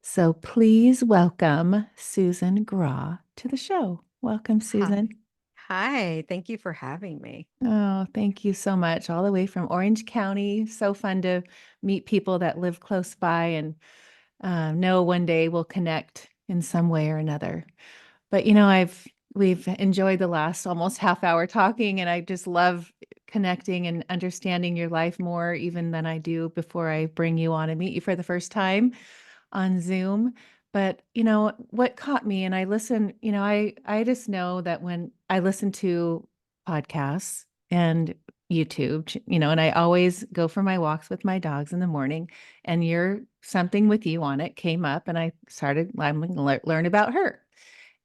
So please welcome Susan Grau to the show. Welcome, Susan. Hi. Hi. Thank you for having me. Oh, thank you so much. All the way from Orange County. So fun to meet people that live close by and know one day we'll connect in some way or another. But we've enjoyed the last almost half hour talking, and I just love connecting and understanding your life more even than I do before I bring you on and meet you for the first time on Zoom. But what caught me, and I listen, I just know that when I listen to podcasts and YouTube, and I always go for my walks with my dogs in the morning, and you're something with you on it came up, and I'm going to learn about her.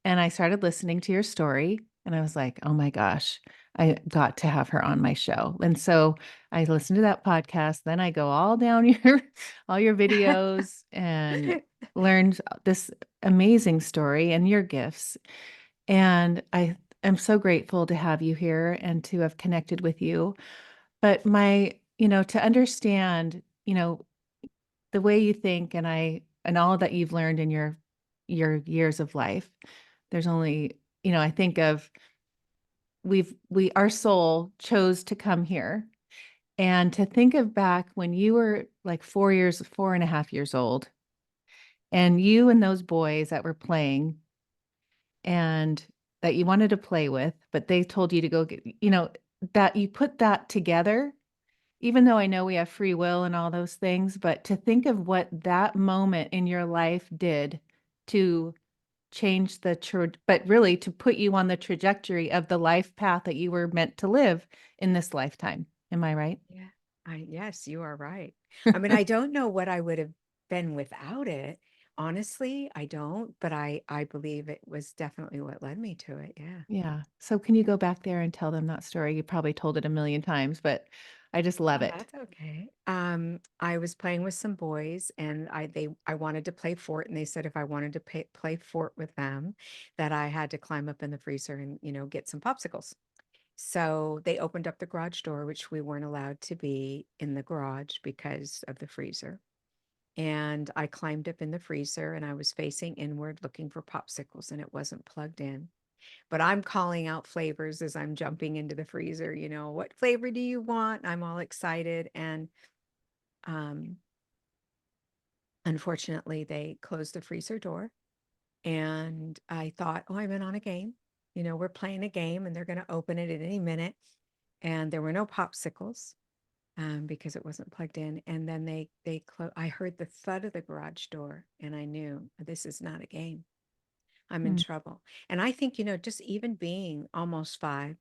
And I started listening to your story, and I was like, oh my gosh, I got to have her on my show. And so I listened to that podcast. Then I go all down all your videos and learned this amazing story and your gifts. And I am so grateful to have you here and to have connected with you. But to understand, the way you think and all that you've learned in your years of life, there's only, I think of our soul chose to come here, and to think of back when you were like 4.5 years old, and you and those boys that were playing and that you wanted to play with, but they told you to go get, that you put that together, even though I know we have free will and all those things, but to think of what that moment in your life did to change but really to put you on the trajectory of the life path that you were meant to live in this lifetime. Am I right? Yeah. Yes, you are right. I mean, I don't know what I would have been without it. Honestly, I don't, but I believe it was definitely what led me to it. Yeah. Yeah. So can you go back there and tell them that story? You probably told it a million times, but I just love Oh, it. that's okay. I was playing with some boys and I wanted to play fort and they said if I wanted to play fort with them that I had to climb up in the freezer and, get some popsicles. So they opened up the garage door, which we weren't allowed to be in the garage because of the freezer. And I climbed up in the freezer and I was facing inward looking for popsicles and it wasn't plugged in. But I'm calling out flavors as I'm jumping into the freezer, what flavor do you want? I'm all excited. And um, unfortunately, they closed the freezer door. And I thought, oh, I'm in on a game. We're playing a game and they're going to open it at any minute. And there were no popsicles because it wasn't plugged in. And then I heard the thud of the garage door and I knew this is not a game. I'm in Mm, trouble. And I think, just even being almost five,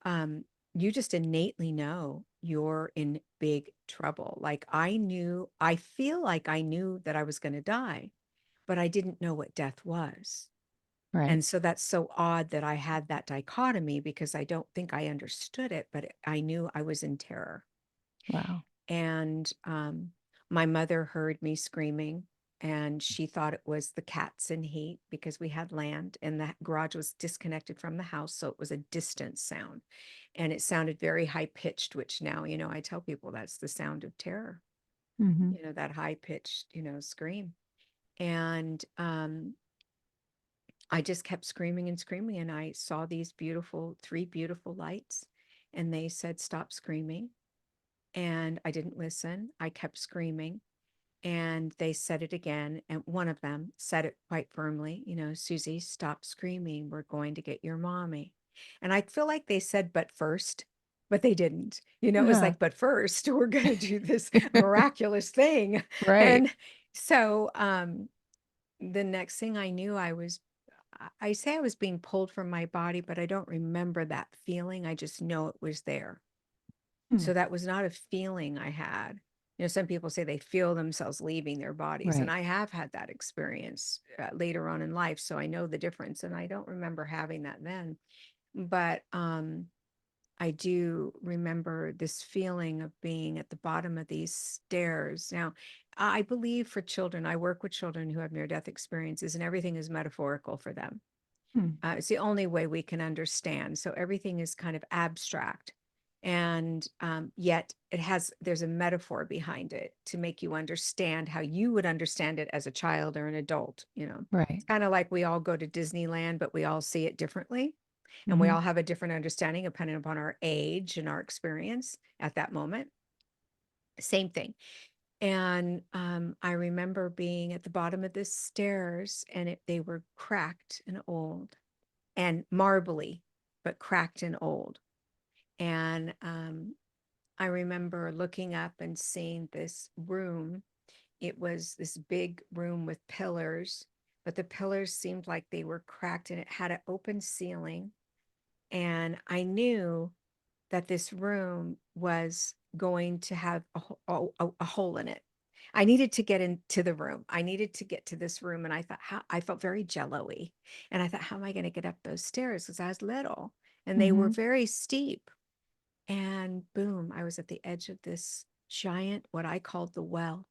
um, you just innately know you're in big trouble. Like I feel like I knew that I was going to die, but I didn't know what death was. right. And so that's so odd that I had that dichotomy because I don't think I understood it, but I knew I was in terror. Wow. And my mother heard me screaming and she thought it was the cats in heat because we had land and the garage was disconnected from the house. So it was a distant sound and it sounded very high pitched, which now, I tell people that's the sound of terror, Hmm. that high pitched, scream. And I just kept screaming and screaming. And I saw these three beautiful lights and they said, stop screaming. And I didn't listen. I kept screaming and they said it again. And one of them said it quite firmly, Susie, stop screaming. We're going to get your mommy. And I feel like they said, but first, but they didn't. It was Uh-huh. like, but first, we're going to do this miraculous thing. Right. And so the next thing I knew, I say I was being pulled from my body, but I don't remember that feeling. I just know it was there. Hmm. So that was not a feeling I had. Some people say they feel themselves leaving their bodies, and Right. I have had that experience later on in life. So I know the difference, and I don't remember having that then. But I do remember this feeling of being at the bottom of these stairs. Now, I believe for children, I work with children who have near-death experiences, and everything is metaphorical for them. Hmm. It's the only way we can understand. So everything is kind of abstract. And yet there's a metaphor behind it to make you understand how you would understand it as a child or an adult. Right. It's kind of like we all go to Disneyland, but we all see it differently. And we Mm-hmm. all have a different understanding depending upon our age and our experience at that moment. Same thing. And I remember being at the bottom of the stairs, and they were cracked and old and marbly, but cracked and old. And I remember looking up and seeing this room. It was this big room with pillars, but the pillars seemed like they were cracked, and it had an open ceiling. And I knew that this room was going to have a hole in it. I needed to get into the room. I needed to get to this room. And I thought, I felt very jello-y. And I thought, how am I going to get up those stairs? Because I was little and they were Mm-hmm. very steep. And boom, I was at the edge of this giant, what I called the well.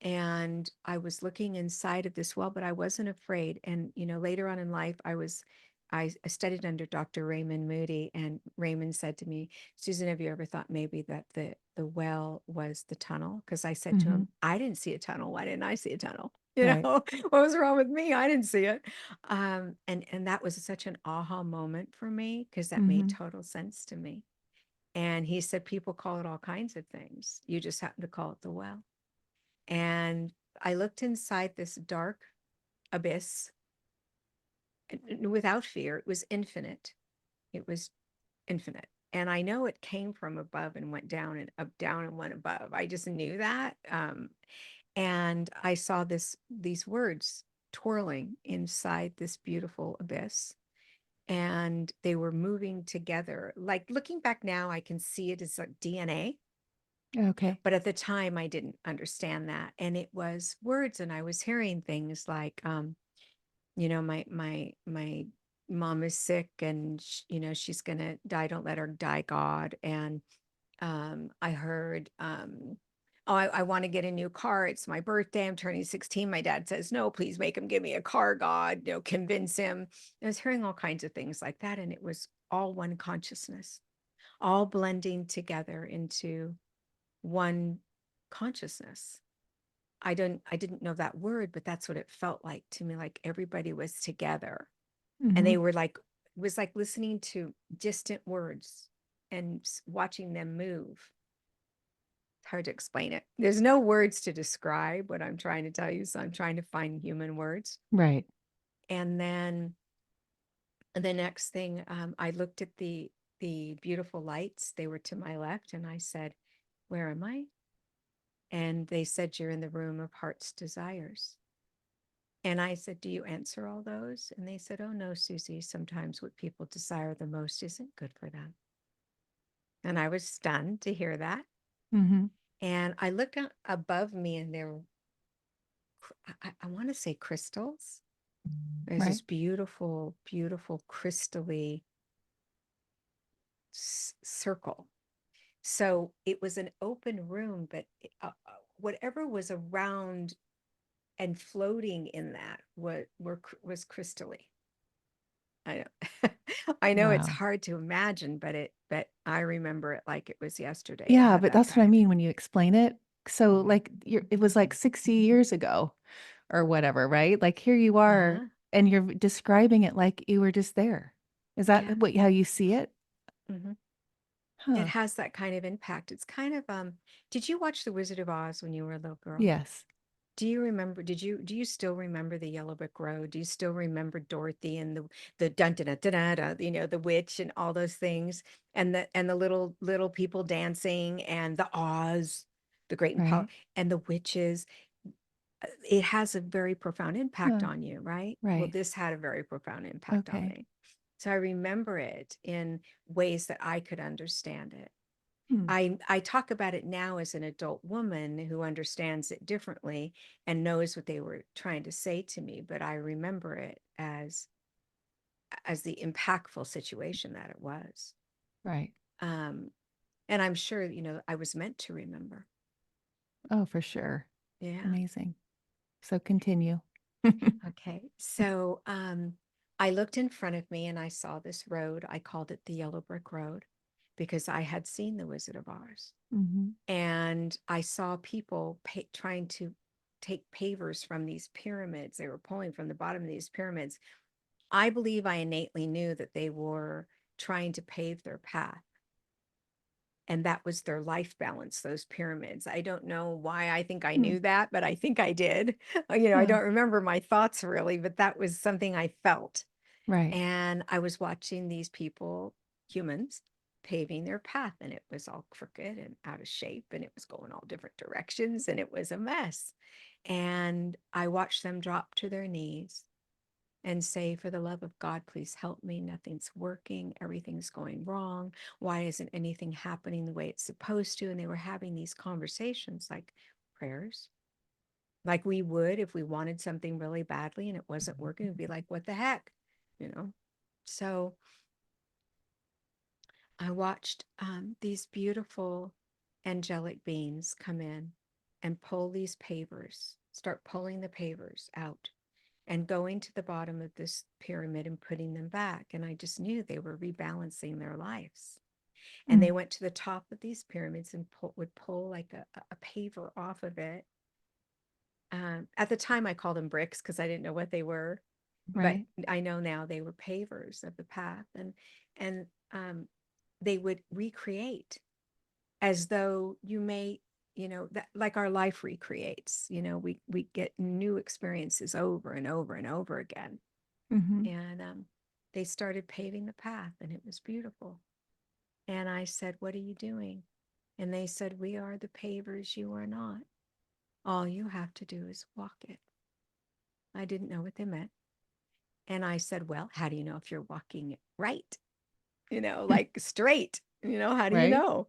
And I was looking inside of this well, but I wasn't afraid. And, later on in life, I studied under Dr. Raymond Moody, and Raymond said to me, Susan, have you ever thought maybe that the well was the tunnel? Because I said to Mm-hmm. him, I didn't see a tunnel. Why didn't I see a tunnel? Right. What was wrong with me? I didn't see it. And that was such an aha moment for me, because that made Mm-hmm. total sense to me. And he said, people call it all kinds of things. You just happen to call it the well. And I looked inside this dark abyss without fear. It was infinite. It was infinite. And I know it came from above and went down and up, down and went above. I just knew that. And I saw these words twirling inside this beautiful abyss. And they were moving together. Like, looking back now, I can see it as like DNA. Okay. But at the time, I didn't understand that. And it was words, and I was hearing things like, my mom is sick, and she's gonna die. Don't let her die, God. And I heard, oh, I want to get a new car. It's my birthday. I'm turning 16. My dad says, no, please make him give me a car, God. Convince him. I was hearing all kinds of things like that, and it was all one consciousness, all blending together into one consciousness. I didn't know that word, but that's what it felt like to me, like everybody was together. And Mm-hmm. they were like, it was like listening to distant words and watching them move. It's hard to explain it. There's no words to describe what I'm trying to tell you, so I'm trying to find human words. Right. And then the next thing, I looked at the beautiful lights. They were to my left, and I said, where am I? And they said, you're in the room of heart's desires. And I said, do you answer all those? And they said, oh, no, Susie, sometimes what people desire the most isn't good for them. And I was stunned to hear that. Mm-hmm. And I looked up above me, and there were, I want to say, crystals. There's Right. this beautiful, beautiful crystally circle. So it was an open room, but whatever was around and floating in that was crystally. I know. I know it's Wow. hard to imagine, but I remember it like it was yesterday. I Yeah, had but that that's what I kind of. mean when you explain it. So Mhm. like it was like 60 years ago or whatever, right? Like here you are Uh-huh. and you're describing it like you were just there. Is that Yeah. what how you see it? Hmm. It Huh. has that kind of impact. It's kind of did you watch The Wizard of Oz when you were a little girl? Yes. Do you still remember the Yellow Brick Road? Do you still remember Dorothy and the dun dun dun dun, dun, the witch and all those things, and the little people dancing, and the Oz, the great and power, Right. and the witches? It has a very profound impact Huh. on you, right? Well, Right. this had a very profound impact on Okay. me. So I remember it in ways that I could understand it. Hmm. I talk about it now as an adult woman who understands it differently and knows what they were trying to say to me, but I remember it as the impactful situation that it was. Right. Um, and I'm sure, I was meant to remember. Oh, for sure. Yeah. Amazing. So continue. Okay. So I looked in front of me, and I saw this road. I called it the Yellow Brick Road. because I had seen the Wizard of Oz. Mm-hmm. And I saw people trying to take pavers from these pyramids. They were pulling from the bottom of these pyramids. I believe I innately knew that they were trying to pave their path. And that was their life balance, those pyramids. I don't know why I think I Hmm. knew that, but I think I did. I Yeah. don't remember my thoughts really, but that was something I felt. Right. And I was watching these people, humans, paving their path, and it was all crooked and out of shape, and it was going all different directions, and it was a mess. And I watched them drop to their knees and say, for the love of God, please help me. Nothing's working. Everything's going wrong. Why isn't anything happening the way it's supposed to? And they were having these conversations like prayers, like we would if we wanted something really badly and it wasn't working. We'd be like, what the heck? You know? So I watched these beautiful angelic beings come in and pull these pavers, start pulling the pavers out and going to the bottom of this pyramid and putting them back. And I just knew they were rebalancing their lives. And Hmm. they went to the top of these pyramids and would pull like a paver off of it. At the time, I called them bricks because I didn't know what they were, but Right. I know now they were pavers of the path, and they would recreate as though you may, that like our life recreates. We get new experiences over and over and over again. Mm-hmm. And they started paving the path, and it was beautiful. And I said, what are you doing? And they said, we are the pavers, you are not. All you have to do is walk it. I didn't know what they meant. And I said, well, how do you know if you're walking it right? Like straight, how do you Right. know?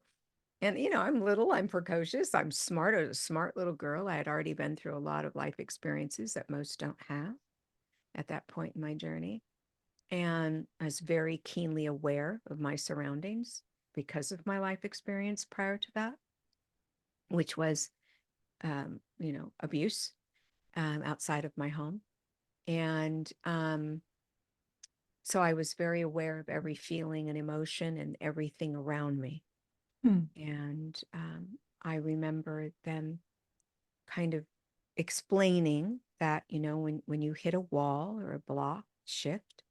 And, I'm little, I'm precocious, I'm smart. I was a smart little girl. I had already been through a lot of life experiences that most don't have at that point in my journey. And I was very keenly aware of my surroundings because of my life experience prior to that, which was, abuse outside of my home. And so I was very aware of every feeling and emotion and everything around me. Hmm. And I remember them kind of explaining that, when you hit a wall or a block, shift.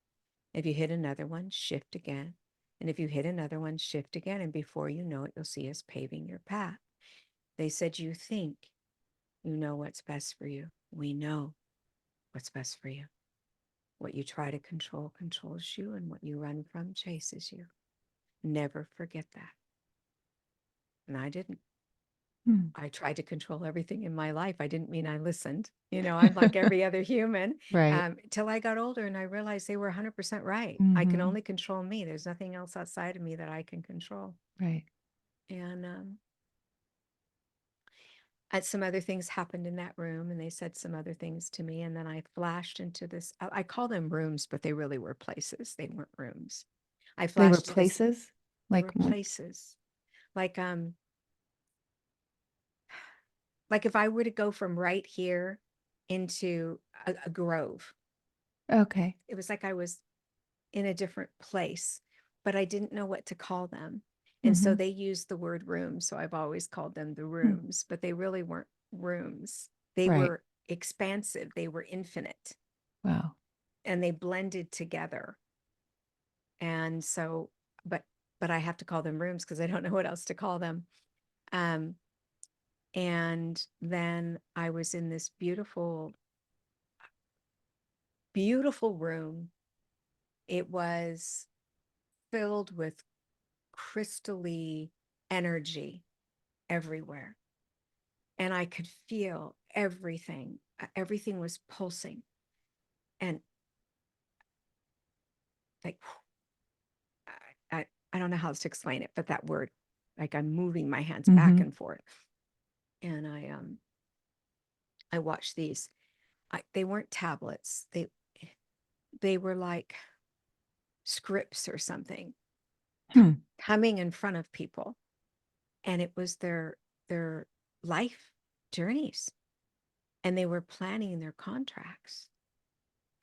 If you hit another one, shift again. And if you hit another one, shift again. And before you know it, you'll see us paving your path. They said, you think you know what's best for you. We know what's best for you. What you try to control controls you, and what you run from chases you. Never forget that. And I didn't. Hmm. I tried to control everything in my life. I didn't mean I listened. I'm like every other human, Right. till I got older and I realized they were 100% right. I can Mm-hmm. only control me. There's nothing else outside of me that I can control. Right. And some other things happened in that room, and they said some other things to me. And then I flashed into this. I call them rooms, but they really were places. They weren't rooms. I They were flashed to this. places They like were places, like if I were to go from right here into a grove. okay. It was like I was in a different place, but I didn't know what to call them. And so Mm-hmm. they used the word room. So I've always called them the Hmm. rooms, but they really weren't rooms. They Right. were expansive, they were infinite, Wow. and they blended together. And so, but I have to call them rooms because I don't know what else to call them. Um, and then I was in this beautiful, beautiful room. It was filled with crystally energy everywhere. And I could feel everything. Everything was pulsing. And like, I don't know how to explain it, but that word, like I'm moving my hands back Mm-hmm. and forth. And I watched these. They weren't tablets. They were like scripts or something Hmm. coming in front of people. And it was their life journeys. And they were planning their contracts.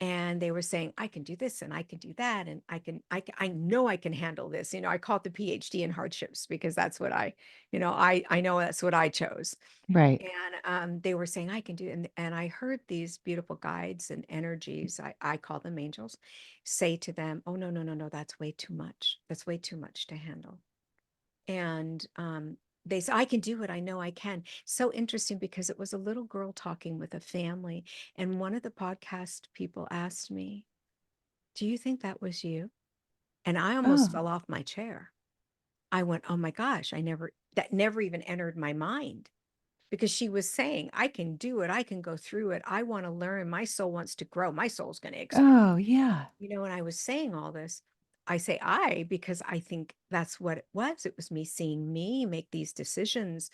and they were saying, I can do this and I can do that. And I know I can handle this. I call it the PhD in hardships because that's what I know that's what I chose. Right. And they were saying, I can do it. And I heard these beautiful guides and energies, I call them angels, say to them, oh, no, no, no, no, that's way too much. That's way too much to handle. And they said, I can do it. I know I can. So interesting because it was a little girl talking with a family. And one of the podcast people asked me, do you think that was you? And I almost Oh, fell off my chair. I went, oh my gosh, that never even entered my mind because she was saying, I can do it. I can go through it. I want to learn. My soul wants to grow. My soul's going to expand. oh, yeah. When I was saying all this, I say I because I think that's what it was. It was me seeing me make these decisions.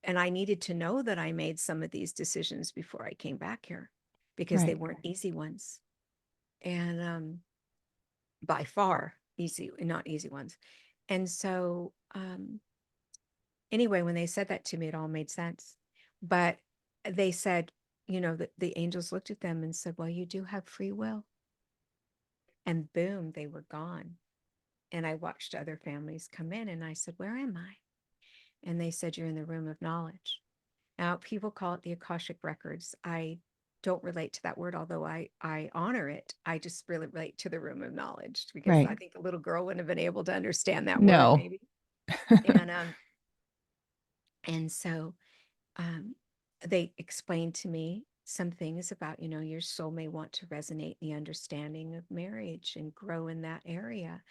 And I needed to know that I made some of these decisions before I came back here because they Right. weren't easy ones. And by far, not easy ones. And so, anyway, when they said that to me, it all made sense. But they said, the angels looked at them and said, well, you do have free will. And boom, they were gone. And I watched other families come in and I said, where am I? And they said, you're in the room of knowledge. Now, people call it the Akashic Records. I don't relate to that word, although I honor it. I just really relate to the room of knowledge because I Right. think a little girl wouldn't have been able to understand that word, No. maybe. And so um, they explained to me some things about, your soul may want to resonate in the understanding of marriage and grow in that area.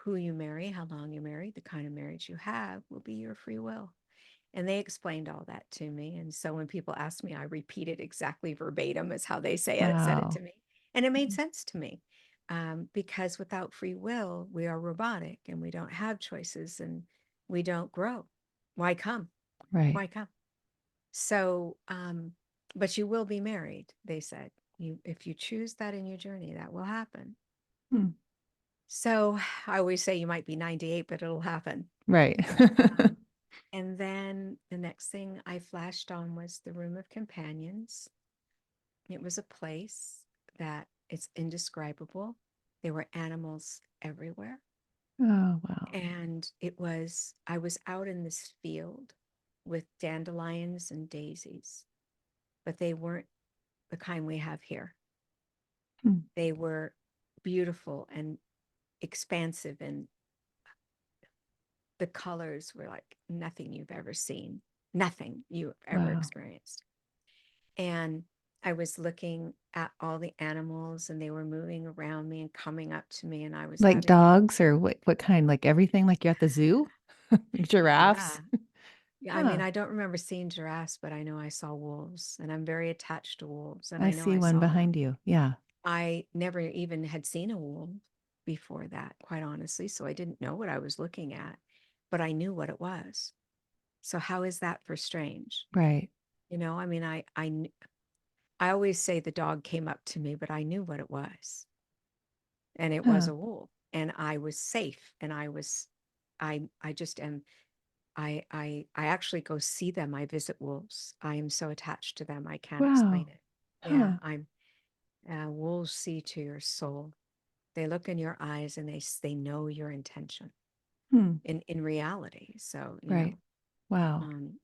Who you marry, how long you married, the kind of marriage you have will be your free will. And they explained all that to me. And so when people ask me, I repeat it exactly verbatim as how they said it to Wow. me. And it made sense to me because without free will, we are robotic and we don't have choices and we don't grow. Why come? Right. Why come? So, but you will be married, they said. If you choose that in your journey, that will happen. Hmm. So I always say you might be 98, but it'll happen. Right. Um, and then the next thing I flashed on was the room of companions. It was a place that it's indescribable. There were animals everywhere. Oh, wow. And I was out in this field with dandelions and daisies, but they weren't the kind we have here. Hmm. They were beautiful and expansive, and the colors were like nothing you've ever seen, nothing you've ever Wow. experienced. And I was looking at all the animals and they were moving around me and coming up to me, and I was Like having dogs or what kind? Like everything like you're at the zoo? yeah. Giraffes? Yeah, I mean, Huh. I don't remember seeing giraffes, but I know I saw wolves, and I'm very attached to wolves, and I I know see I one saw them. behind you. Yeah. I never even had seen a wolf before that, quite honestly, so I didn't know what I was looking at, but I knew what it was. So how is that for strange? Right. I mean, I always say the dog came up to me, but I knew what it was, and it was Huh. a wolf, and I was safe, and I just am. I actually go see them. I visit wolves. I am so attached to them. I can't explain Wow. it. Yeah, Huh. wolves see to your soul. They look in your eyes and they know your intention Hmm. in reality. So, Right. Wow. um,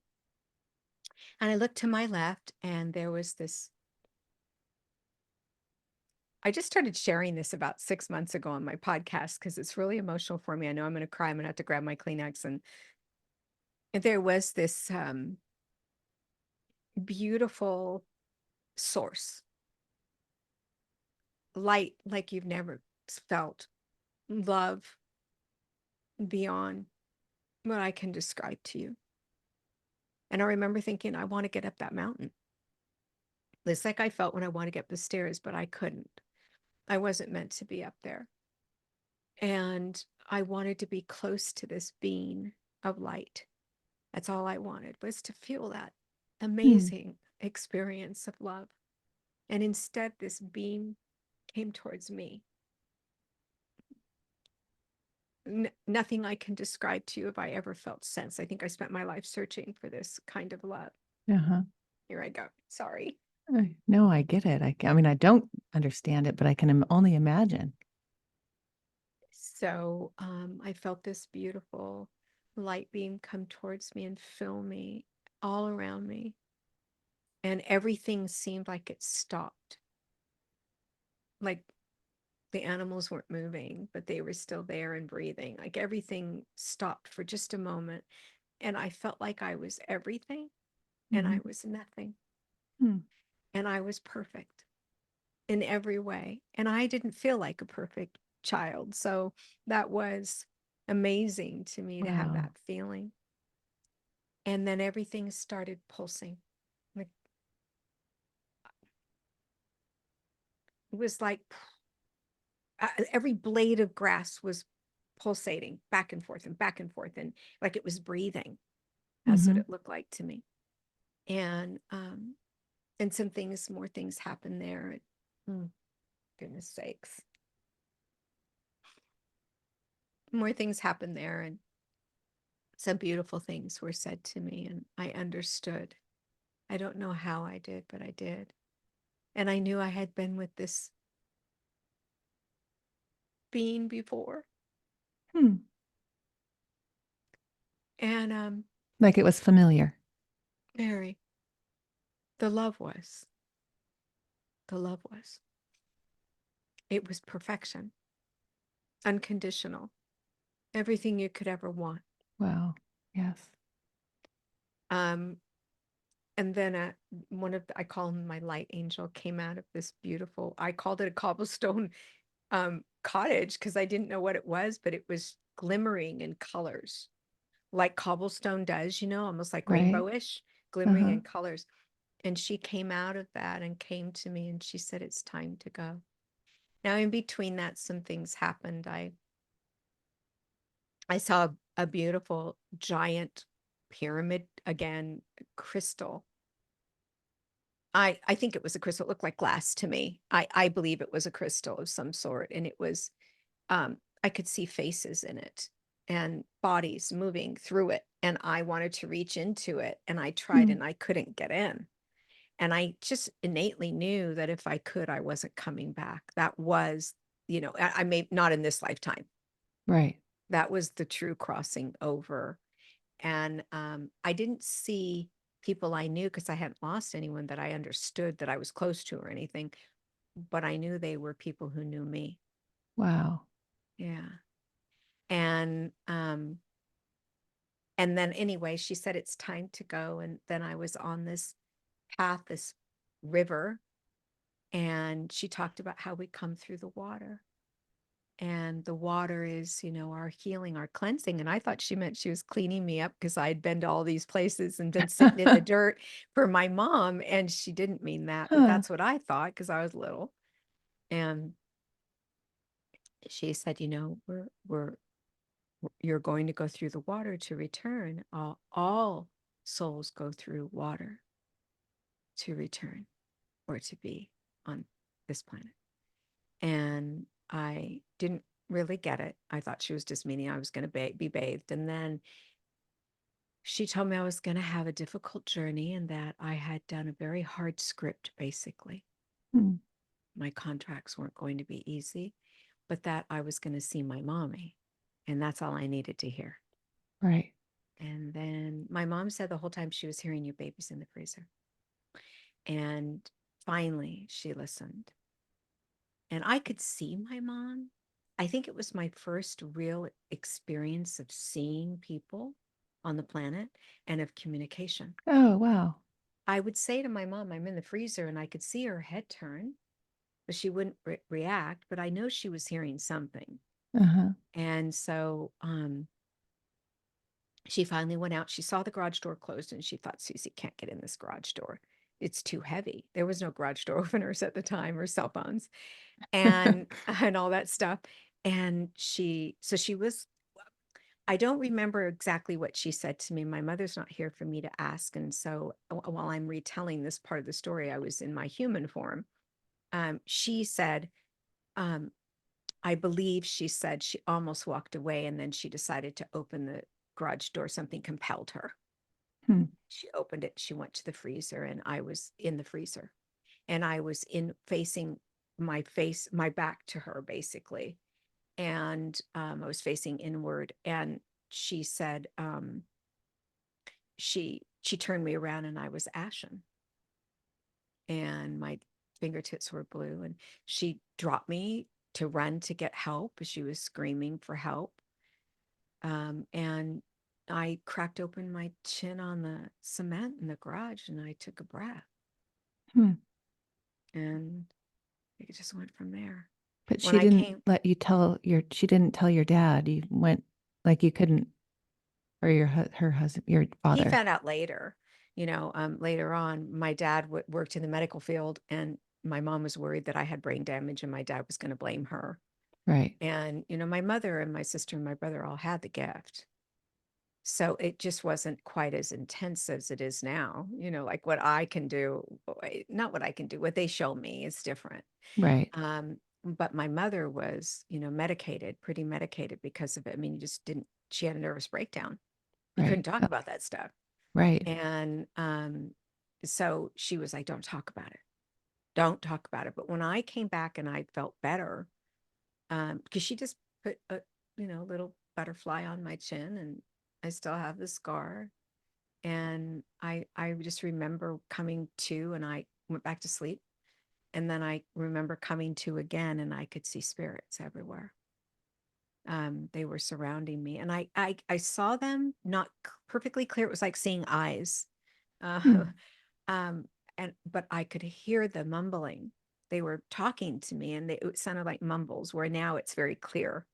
and I looked to my left and there was this. I just started sharing this about 6 months ago on my podcast because it's really emotional for me. I know I'm going to cry. I'm going to have to grab my Kleenex. And there was this beautiful source, light like you've never felt, love beyond what I can describe to you. And I remember thinking, I want to get up that mountain. It's like I felt when I want to get up the stairs, but I couldn't. I wasn't meant to be up there. And I wanted to be close to this being of light. That's all I wanted, was to feel that Hmm. amazing experience of love. And instead, this being came towards me. Nothing I can describe to you if I ever felt sense. I think I spent my life searching for this kind of love. Uh-huh. Here I go. Sorry. No, I get it. I mean, I don't understand it, but I can only imagine. So I felt this beautiful light beam come towards me and fill me all around me. And everything seemed like it stopped. Like the animals weren't moving, but they were still there and breathing. Like everything stopped for just a moment. And I felt like I was everything and I Mhm. was nothing. Hmm. And I was perfect in every way. And I didn't feel like a perfect child. So that was amazing to me to have Wow. that feeling. And then everything started pulsing. Like it was like every blade of grass was pulsating back and forth and back and forth, and like it was breathing. That's what Hmm. it looked like to me. And some things, more things happened there. Mm, goodness sakes, more things happened there, and some beautiful things were said to me, and I understood. I don't know how I did, but I did. And I knew I had been with this being before. Hmm. And Like it was familiar. Mary, the love was, the love was. It was perfection, unconditional, everything you could ever want. Wow. Yes. Um, and then one of I call him my light angel, came out of this beautiful, I called it a cobblestone cottage because I didn't know what it was, but it was glimmering in colors like cobblestone does, almost like Right. rainbowish, glimmering Uh-huh. in colors. And she came out of that and came to me and she said, it's time to go. Now, in between that, some things happened. I saw a beautiful giant pyramid, again, crystal. I think it was a crystal. It looked like glass to me. I believe it was a crystal of some sort. And it was, I could see faces in it and bodies moving through it. And I wanted to reach into it. And I tried Hmm. and I couldn't get in. And I just innately knew that if I could, I wasn't coming back. That was, I may not in this lifetime. Right. That was the true crossing over. And I didn't see people I knew because I hadn't lost anyone that I understood that I was close to or anything, but I knew they were people who knew me. Wow. Yeah. And and then anyway, she said it's time to go. And then I was on this path, this river, and she talked about how we come through the water. And the water is, our healing, our cleansing. And I thought she meant she was cleaning me up because I'd been to all these places and been sitting in the dirt for my mom. And she didn't mean that, but Huh. that's what I thought because I was little. And she said, you're going to go through the water to return. All souls go through water to return or to be on this planet. And I didn't really get it. I thought she was just meaning I was going to be bathed. And then she told me I was going to have a difficult journey and that I had done a very hard script, basically. Hmm. My contracts weren't going to be easy, but that I was going to see my mommy. And that's all I needed to hear. Right. And then my mom said the whole time she was hearing you babies in the freezer. And finally, she listened. And I could see my mom. I think it was my first real experience of seeing people on the planet and of communication. Oh, wow. I would say to my mom, I'm in the freezer, and I could see her head turn, but she wouldn't react. But I know she was hearing something. Uh-huh. And so she finally went out. She saw the garage door closed and she thought, Susie can't get in this garage door. It's too heavy. There was no garage door openers at the time or cell phones and and all that stuff. And she was, I don't remember exactly what she said to me. My mother's not here for me to ask. And so while I'm retelling this part of the story, I was in my human form. She said, um, I believe she said she almost walked away and then she decided to open the garage door. Something compelled her. Hmm. She opened it. She went to the freezer and I was in the freezer and I was in facing my back to her basically. And I was facing inward, and she said, she turned me around and I was ashen and my fingertips were blue, and she dropped me to run to get help as she was screaming for help. And I cracked open my chin on the cement in the garage and I took a breath, Hmm. and it just went from there. But When she I didn't came, let you tell she didn't tell your dad. You went like you couldn't, or her husband, your he father. found out later, later on, my dad worked in the medical field, and my mom was worried that I had brain damage and my dad was going to blame her. Right. And, my mother and my sister and my brother all had the gift. So it just wasn't quite as intense as it is now. Like what I can do, not what I can do, what they show me is different. Right. But my mother was, medicated, pretty medicated because of it. I mean, you just didn't, she had a nervous breakdown. You couldn't Right. talk about that stuff. Right. And so she was like, don't talk about it. Don't talk about it. But when I came back and I felt better, because she just put a little butterfly on my chin, and I still have the scar. And I just remember coming to, and I went back to sleep, and then I remember coming to again, and I could see spirits everywhere. They were surrounding me, and I saw them not perfectly clear. It was like seeing eyes. uh, Hmm. um but I could hear the mumbling. They were talking to me, and it sounded like mumbles, where now it's very clear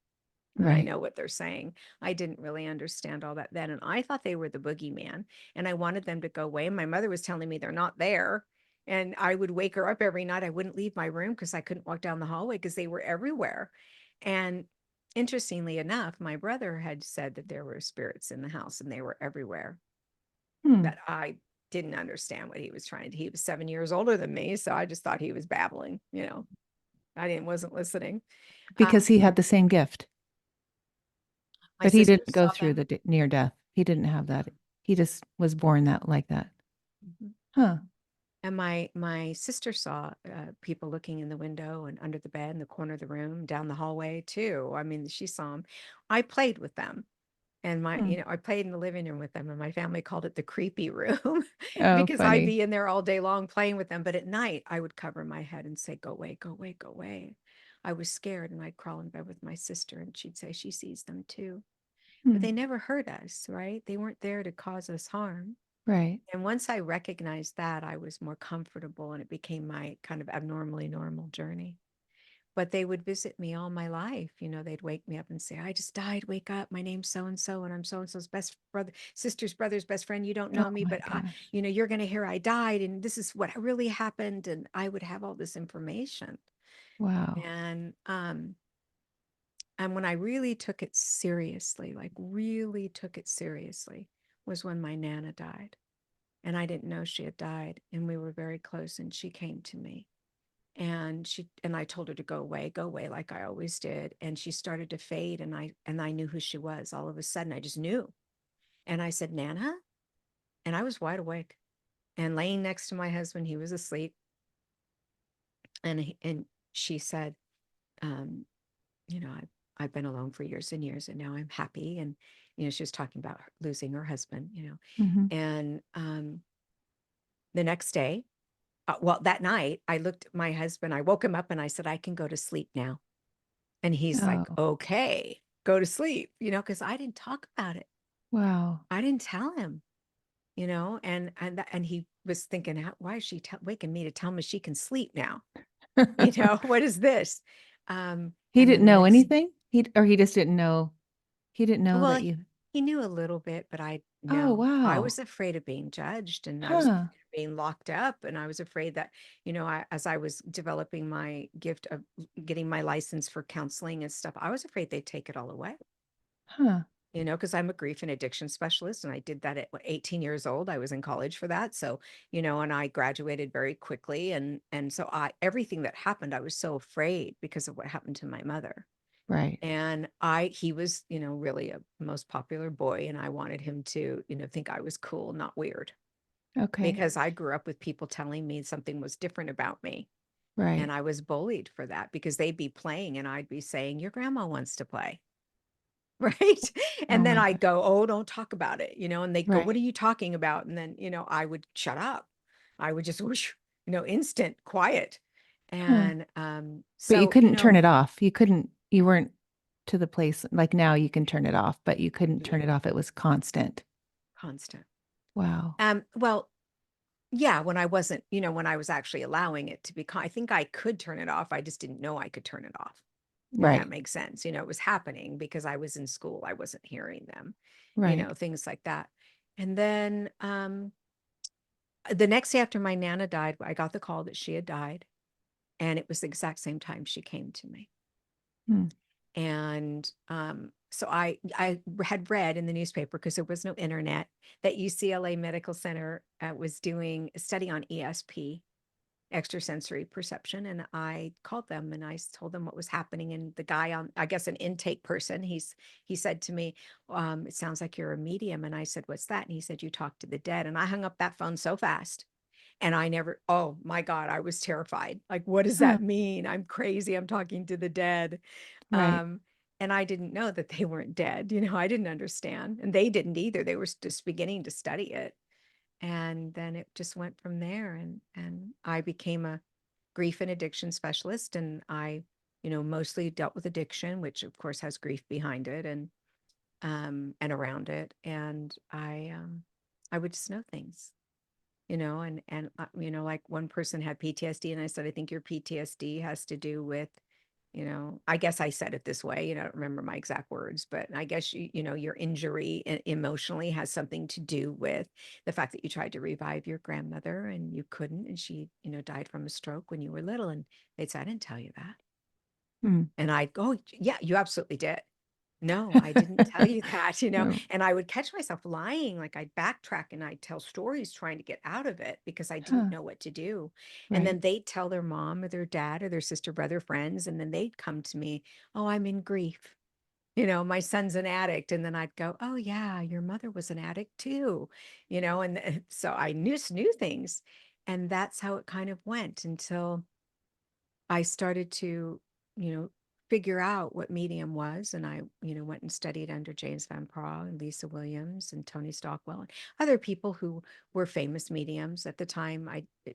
and I Right. know what they're saying. I didn't really understand all that then. And I thought they were the boogeyman, and I wanted them to go away. And my mother was telling me they're not there. And I would wake her up every night. I wouldn't leave my room because I couldn't walk down the hallway because they were everywhere. And interestingly enough, my brother had said that there were spirits in the house and they were everywhere. Hmm. That I didn't understand what he was trying to. He was 7 years older than me. So I just thought he was babbling, wasn't listening. Because he had the same gift, My but he sister didn't go saw through them. the near death. He didn't have that. He just was born that like that. Mhm. Huh. And my sister saw people looking in the window and under the bed in the corner of the room, down the hallway too. I mean, she saw them. I played with them, and Hmm. I played in the living room with them, and my family called it the creepy room Oh, because I'd funny. be in there all day long playing with them. But at night, I would cover my head and say, "Go away, go away, go away." I was scared, and I'd crawl in bed with my sister, and she'd say she sees them too. But Hmm. they never hurt us, right? They weren't there to cause us harm. Right. And once I recognized that, I was more comfortable, and it became my kind of abnormally normal journey. But they would visit me all my life. They'd wake me up and say, I just died. Wake up. My name's so and so, and I'm so and so's best brother, sister's brother's best friend. You don't Oh know me, my but gosh. you're going to hear I died, and this is what really happened. And I would have all this information. Wow. And when I really took it seriously, like really took it seriously, was when my Nana died. And I didn't know she had died, and we were very close, and she came to me, and I told her to go away like I always did, and she started to fade, and I knew who she was. All of a sudden I just knew. And I said, Nana. And I was wide awake and laying next to my husband. He was asleep. And she said, um I've been alone for years and years, and now I'm happy. And she was talking about losing her husband. Hmm. And the next day, well, that night, I looked at my husband, I woke him up and I said, I can go to sleep now. And he's like, Oh, okay, go to sleep, because I didn't talk about it. wow. I didn't tell him, and he was thinking, why is she waking me to tell me she can sleep now? What is this? He And didn't then the know next anything? He just didn't know. He didn't know Well, that you. he knew a little bit, but I Oh, no. I wow. was afraid of being judged, and I was Huh. afraid of being locked up, and I was afraid that, as I was developing my gift of getting my license for counseling and stuff, I was afraid they'd take it all away. Huh. Because I'm a grief and addiction specialist, and I did that at 18 years old. I was in college for that. So, and I graduated very quickly. And so everything that happened, I was so afraid because of what happened to my mother. Right. And he was, really a most popular boy. And I wanted him to, think I was cool, not weird, Okay. because I grew up with people telling me something was different about me. Right. And I was bullied for that because they'd be playing and I'd be saying, your grandma wants to play. Right. Oh And then my I'd God. go, oh, don't talk about it, and they'd go, what Right. are you talking about? And then, I would shut up. I would just whoosh, instant quiet. Huh. And But you so, couldn't turn it off. You weren't to the place like now you can turn it off, but you couldn't yeah, turn it off. It was constant. constant. Wow. Well, yeah, when I wasn't, when I was actually allowing it to be, I think I could turn it off. I just didn't know I could turn it off, if that Right. makes sense. It was happening because I was in school. I wasn't hearing them, Right. things like that. And then the next day after my Nana died, I got the call that she had died. And it was the exact same time she came to me. Hmm. And so I had read in the newspaper, because there was no internet, that UCLA Medical Center was doing a study on ESP, extrasensory perception. And I called them and I told them what was happening. And the guy on, I guess, an intake person, he said to me, it sounds like you're a medium. And I said, what's that? And he said, you talk to the dead. And I hung up that phone so fast. And I never, oh my God, I was terrified. Like, what does Huh. that mean? I'm crazy. I'm talking to the dead. Right. Um, and I didn't know that they weren't dead. I didn't understand. And they didn't either. They were just beginning to study it. And then it just went from there. And I became a grief and addiction specialist. And I, mostly dealt with addiction, which of course has grief behind it and around it. And I would just know things, like one person had PTSD, and I said, I think your PTSD has to do with, I guess I said it this way, I don't remember my exact words, but I guess your injury emotionally has something to do with the fact that you tried to revive your grandmother and you couldn't, and she, died from a stroke when you were little. And they'd say, I didn't tell you that. Hmm. And I'd go, yeah, you absolutely did. No, I didn't tell you that, Oh, and I would catch myself lying. Like, I'd backtrack and I'd tell stories trying to get out of it because I didn't huh. know what to do. And Right. then they'd tell their mom or their dad or their sister, brother, friends, and then they'd come to me, oh, I'm in grief. My son's an addict. And then I'd go, oh yeah, your mother was an addict too, and so I knew things. And that's how it kind of went until I started to, figure out what medium was. And I, went and studied under James Van Praagh and Lisa Williams and Tony Stockwell and other people who were famous mediums at the time.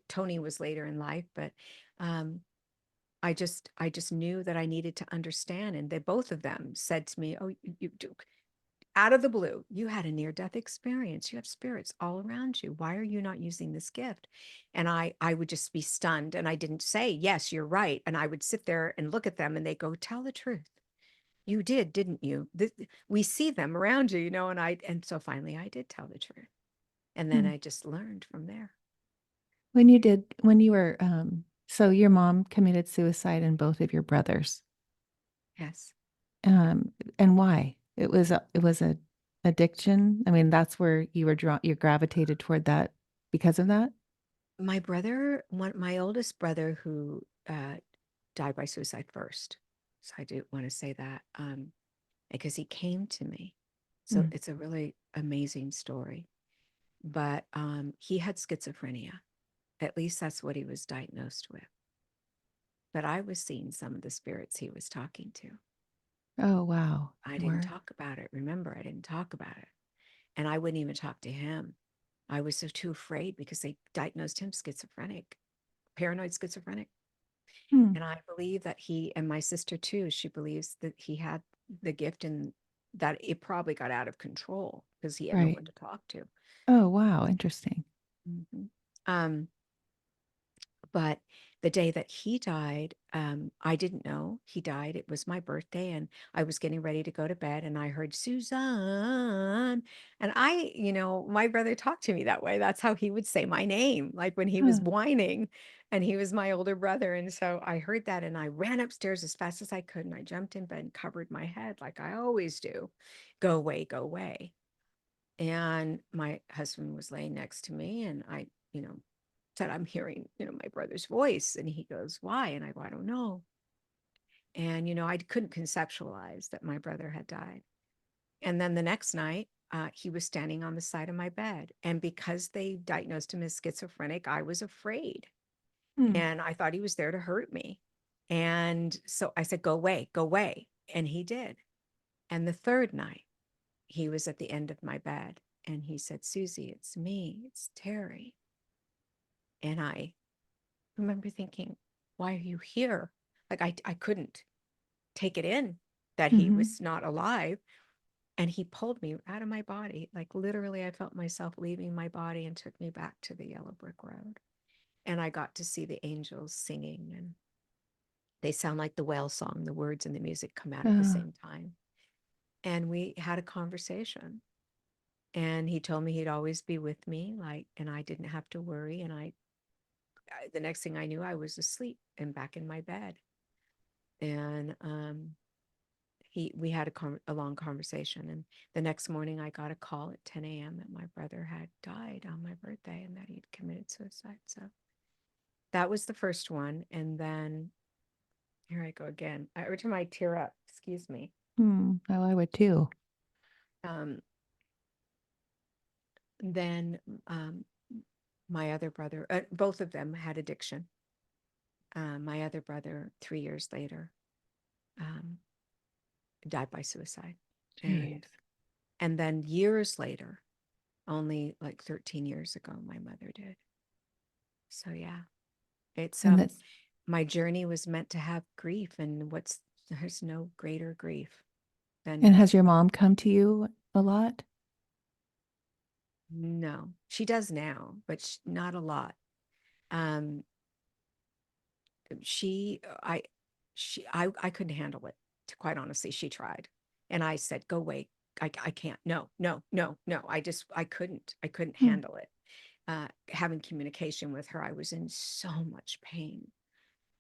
Tony was later in life, but um, I just knew that I needed to understand. And they, both of them said to me, oh, you do, out of the blue, you had a near death experience. You have spirits all around you. Why are you not using this gift? And I would just be stunned. And I didn't say, yes, you're right. And I would sit there and look at them and they go, tell the truth. You did, didn't you? We see them around you, and so finally I did tell the truth. And then Hmm. I just learned from there. When you were, so your mom committed suicide and both of your brothers. Yes. And why? It was a addiction. I mean, that's where you gravitated toward that because of that. My oldest brother who died by suicide first. So I do want to say that. Because he came to me. So Mm. it's a really amazing story. But he had schizophrenia. At least that's what he was diagnosed with. But I was seeing some of the spirits he was talking to. Oh, wow. I didn't Or, talk about it. Remember, I didn't talk about it. And I wouldn't even talk to him. I was so too afraid because they diagnosed him schizophrenic, paranoid schizophrenic. hmm, And I believe that he, and my sister too, she believes that he had the gift and that it probably got out of control because he had no right. one to talk to. Oh, wow. Interesting. Mhm. Um, but the day that he died, I didn't know he died. It was my birthday, and I was getting ready to go to bed, and I heard Suzanne. And my brother talked to me that way. That's how he would say my name, like when he was Huh. whining, and he was my older brother. And so I heard that, and I ran upstairs as fast as I could, and I jumped in bed and covered my head like I always do. Go away, go away. And my husband was laying next to me, and I, said, I'm hearing, my brother's voice. And he goes, why? And I go, I don't know. And, I couldn't conceptualize that my brother had died. And then the next night, he was standing on the side of my bed. And because they diagnosed him as schizophrenic, I was afraid. Hmm. and I thought he was there to hurt me. And so I said, go away, go away. And he did. And the third night, he was at the end of my bed and he said, Susie, it's me, it's Terry. And I remember thinking, why are you here? Like I couldn't take it in that he Mm-hmm. was not alive. And he pulled me out of my body. Like literally, I felt myself leaving my body and took me back to the yellow brick road. And I got to see the angels singing, and they sound like the whale song. The words and the music come out at the Uh, same time. And we had a conversation. And he told me he'd always be with me, like, and I didn't have to worry. And the next thing I knew, I was asleep and back in my bed. And we had a long conversation. And the next morning, I got a call at 10 a.m. that my brother had died on my birthday and that he'd committed suicide. So that was the first one. And then here I go again. Every time I tear up, excuse me. Oh, I would too. Um, then my other brother, both of them had addiction. My other brother, 3 years later, um, died by suicide. Jeez. And then years later, only like 13 years ago, my mother did. So yeah, it's And that's my journey was meant to have grief, and there's no greater grief and than has your mom come to you a lot? no. She does now, but not a lot. Um, she I couldn't handle it, to quite honestly. She tried, and I said, go away. I can't. No, no, no, no. I couldn't Hmm. handle it. Having communication with her, I was in so much pain,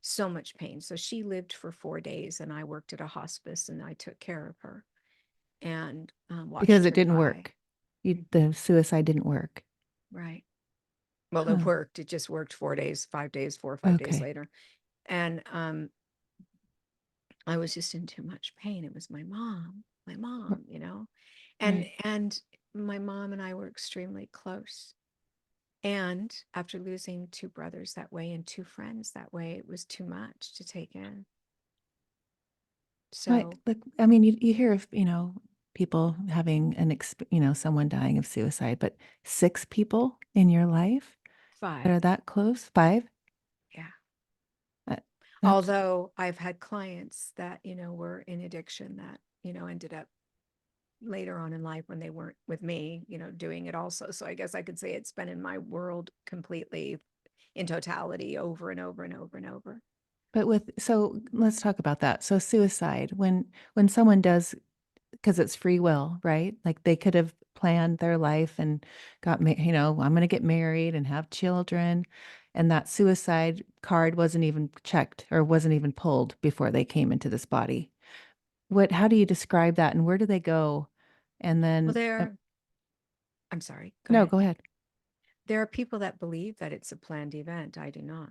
so much pain. So she lived for 4 days, and I worked at a hospice, and I took care of her and Because watched it her didn't die. work. You, Mhm. the suicide didn't work. Right. Well, it Huh. worked. It just worked 4 days, 5 days, 4 or 5 days Okay. later. And I was just in too much pain. It was my R- mom. And Right. my mom and I were extremely close. And after losing two brothers that way and two friends that way, it was too much to take in. Right. So Look, I mean, you hear of, people having someone dying of suicide, but six people in your life that five, are that close, five? yeah. Uh, That's, Although I've had clients that, were in addiction that, ended up later on in life when they weren't with me, doing it also. So I guess I could say it's been in my world completely in totality over and over and over and over. so let's talk about that. So suicide, when someone does, because it's free will, right? Like they could have planned their life and I'm going to get married and have children. And that suicide card wasn't even checked or wasn't even pulled before they came into this body. How do you describe that and where do they go? And Well, then, I'm sorry, go no, ahead. go ahead. There are people that believe that it's a planned event. I do not.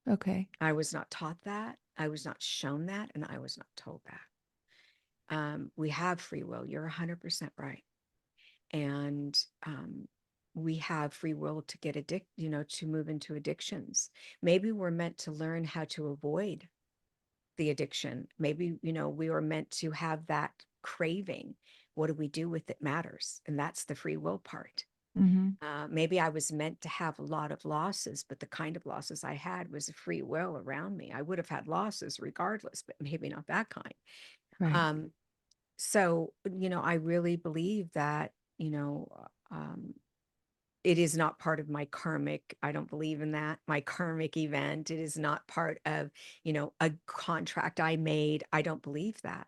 Okay. I was not taught that. I was not shown that. And I was not told that. We have free will. You're 100% right. And we have free will to get to move into addictions. Maybe we're meant to learn how to avoid the addiction. Maybe, we were meant to have that craving. What do we do with it matters. And that's the free will part. Hmm. Maybe I was meant to have a lot of losses, but the kind of losses I had was a free will around me. I would have had losses regardless, but maybe not that kind. Right. Um, so, I really believe that, you know, um, it is not part of my karmic. I don't believe in that. My karmic event. It is not part of, a contract I made. I don't believe that.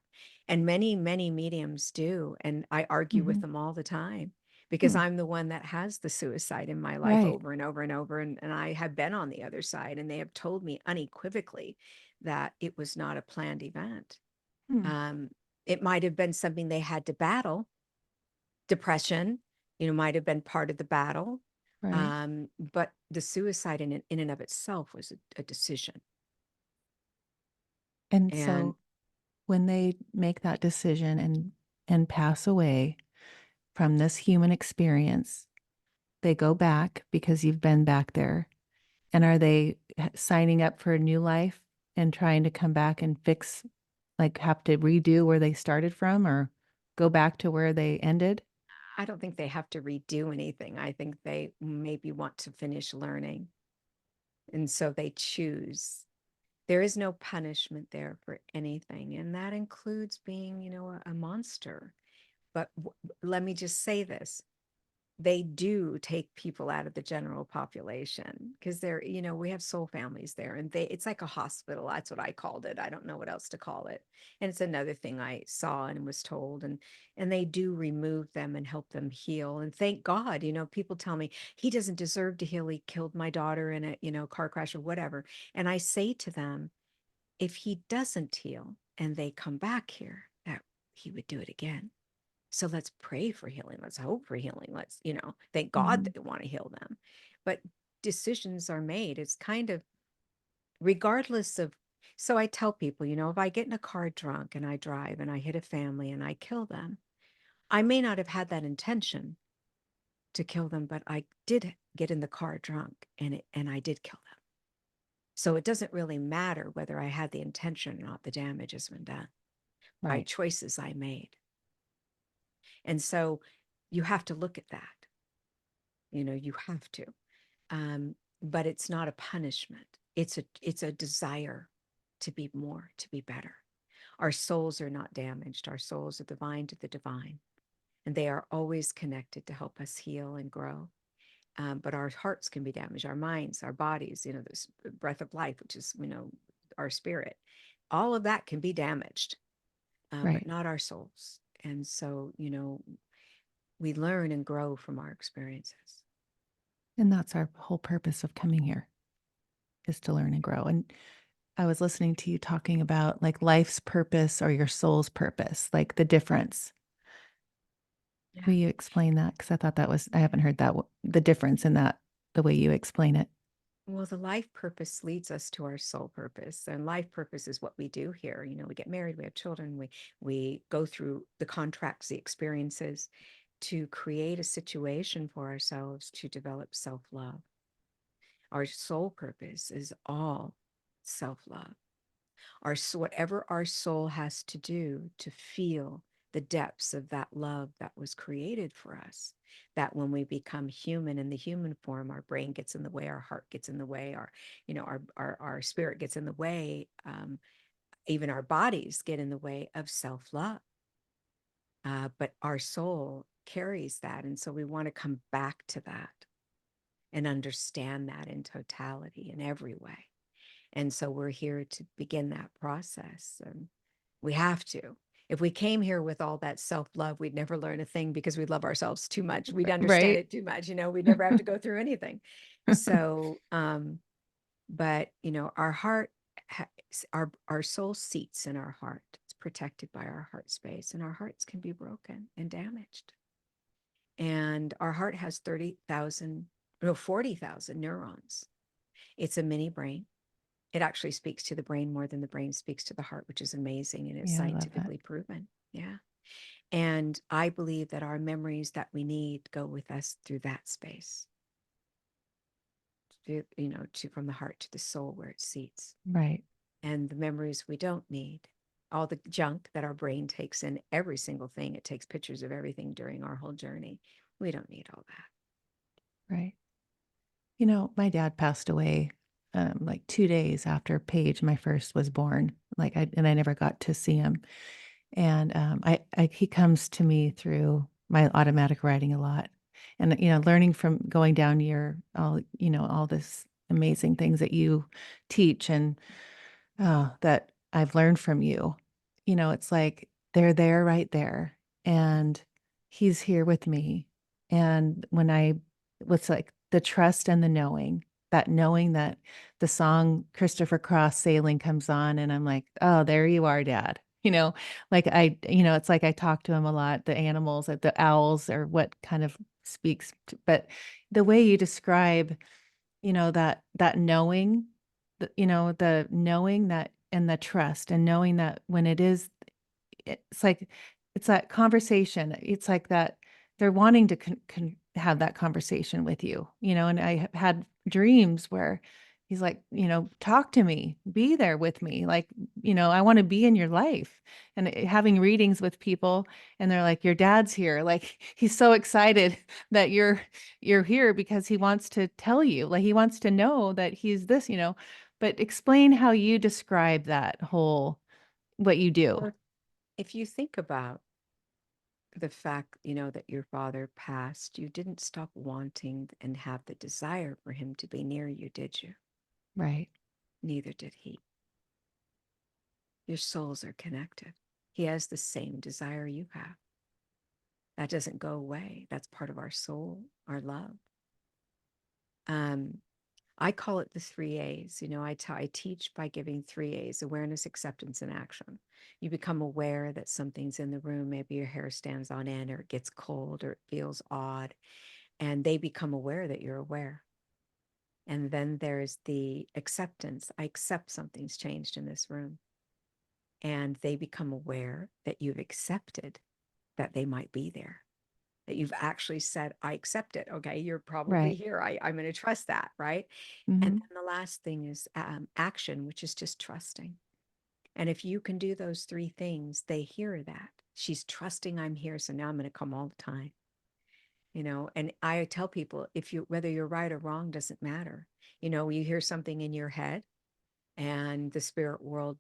And many, many mediums do. And I argue with Hmm. them all the time because Hmm. I'm the one that has the suicide in my life Right. over and over and over. And I have been on the other side, and they have told me unequivocally that it was not a planned event. Hmm. Um, it might have been something they had to battle. Depression, might have been part of the battle. Right. But the suicide in and of itself was a decision. And And so when they make that decision and pass away from this human experience, they go back because you've been back there And are they signing up for a new life and trying to come back and fix, like have to redo where they started from or go back to where they ended? I don't think they have to redo anything. I think they maybe want to finish learning. And so they choose. There is no punishment there for anything. And that includes being, a monster. But let me just say this, they do take people out of the general population because they're, we have soul families there, and it's like a hospital. That's what I called it. I don't know what else to call it. And it's another thing I saw and was told. And they do remove them and help them heal. And thank God, people tell me he doesn't deserve to heal. He killed my daughter in a, car crash or whatever. And I say to them, if he doesn't heal and they come back here, that he would do it again. So let's pray for healing. Let's hope for healing. Let's, thank God Mhm. they want to heal them. But decisions are made. It's kind of regardless of. So I tell people, if I get in a car drunk and I drive and I hit a family and I kill them, I may not have had that intention to kill them, but I did get in the car drunk and I did kill them. So it doesn't really matter whether I had the intention or not. The damage has been done by Right. choices I made. And so you have to look at that. You have to. But it's not a punishment. It's a desire to be more, to be better. Our souls are not damaged. Our souls are divine to the divine, and they are always connected to help us heal and grow. But our hearts can be damaged, our minds, our bodies, this breath of life, which is, our spirit. All of that can be damaged, but Right. not our souls. And so, we learn and grow from our experiences. And that's our whole purpose of coming here, is to learn and grow. And I was listening to you talking about like life's purpose or your soul's purpose, like the difference. Yeah. Will you explain that? Because I thought that was, I haven't heard that, the difference in that, the way you explain it. Well, the life purpose leads us to our soul purpose, and life purpose is what we do here. We get married, we have children, we go through the contracts, the experiences to create a situation for ourselves to develop self-love. Our soul purpose is all self-love. Whatever our soul has to do to feel the depths of that love that was created for us, that when we become human in the human form, our brain gets in the way, our heart gets in the way, our spirit gets in the way, even our bodies get in the way of self-love. But our soul carries that, and so we want to come back to that and understand that in totality in every way. And so we're here to begin that process. And we have to. If we came here with all that self love, we'd never learn a thing because we love ourselves too much. We'd understand Right. it too much. We'd never have to go through anything. So, but, our heart, our soul seats in our heart. It's protected by our heart space, and our hearts can be broken and damaged. And our heart has 30,000, no, 40,000 neurons. It's a mini brain. It actually speaks to the brain more than the brain speaks to the heart, which is amazing, and it's Yeah, I love that. scientifically proven. Yeah. And I believe that our memories that we need go with us through that space, from the heart to the soul where it seats. Right. And the memories we don't need, all the junk that our brain takes in, every single thing, it takes pictures of everything during our whole journey. We don't need all that. Right. My dad passed away like 2 days after Paige, my first, was born. And I never got to see him. And he comes to me through my automatic writing a lot, and learning from going down your all this amazing things that you teach, and that I've learned from you. It's like they're there right there, and he's here with me. And when I what's like the trust and the knowing, that knowing that the song Christopher Cross Sailing comes on, and I'm like, "Oh, there you are, dad." It's like I talk to him a lot, the animals, the owls, or what kind of speaks but the way you describe, that knowing, the knowing that, and the trust, and knowing that when it's like it's that conversation. It's like that they're wanting to have that conversation with you, and I have had dreams where he's like, talk to me, be there with me. Like, I want to be in your life. And having readings with people and they're like, your dad's here. Like he's so excited that you're here because he wants to tell you, like he wants to know that he's this. But explain how you describe that whole what you do. Well, if you think about the fact, that your father passed, you didn't stop wanting and have the desire for him to be near you, did you? Right. Neither did he. Your souls are connected. He has the same desire you have. That doesn't go away. That's part of our soul, our love. Um, I call it the three A's. I teach by giving three A's: awareness, acceptance, and action. You become aware that something's in the room. Maybe your hair stands on end, or it gets cold, or it feels odd. And they become aware that you're aware. And then there's the acceptance. I accept something's changed in this room. And they become aware that you've accepted that they might be there, that you've actually said, I accept it. Okay, you're probably Right. here. I'm going to trust that. Right. And Hmm. then the last thing is action, which is just trusting. And if you can do those three things, they hear that. She's trusting I'm here. So now I'm going to come all the time. And I tell people, whether you're right or wrong doesn't matter. You hear something in your head and the spirit world,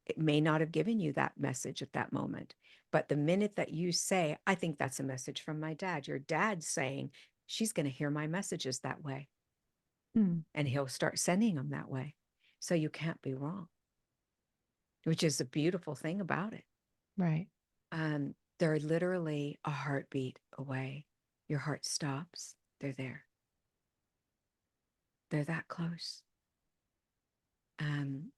it may not have given you that message at that moment. But the minute that you say, I think that's a message from my dad, your dad's saying, she's going to hear my messages that way. Mm. And he'll start sending them that way. So you can't be wrong, which is a beautiful thing about it. Right. They're literally a heartbeat away. Your heart stops, they're there. They're that close. Um,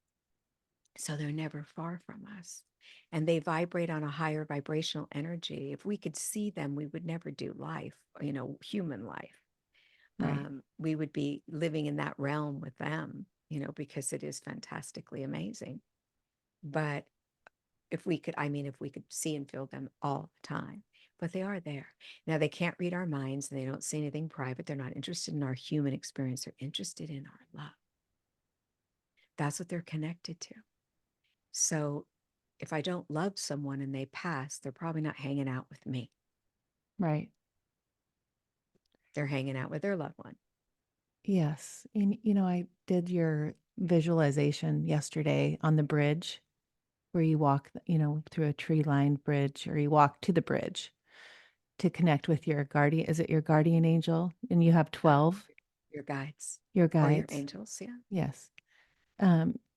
so they're never far from us. And they vibrate on a higher vibrational energy. If we could see them, we would never do life, human life. Right. We would be living in that realm with them, because it is fantastically amazing. But if we could see and feel them all the time, but they are there. Now, they can't read our minds and they don't see anything private. They're not interested in our human experience. They're interested in our love. That's what they're connected to. So if I don't love someone and they pass, they're probably not hanging out with me. Right. They're hanging out with their loved one. Yes. And, I did your visualization yesterday on the bridge where you walk, through a tree lined bridge or you walk to the bridge to connect with your guardian. Is it your guardian angel? And you have 12, Your guides your or your guides. angels. Yeah. Yes.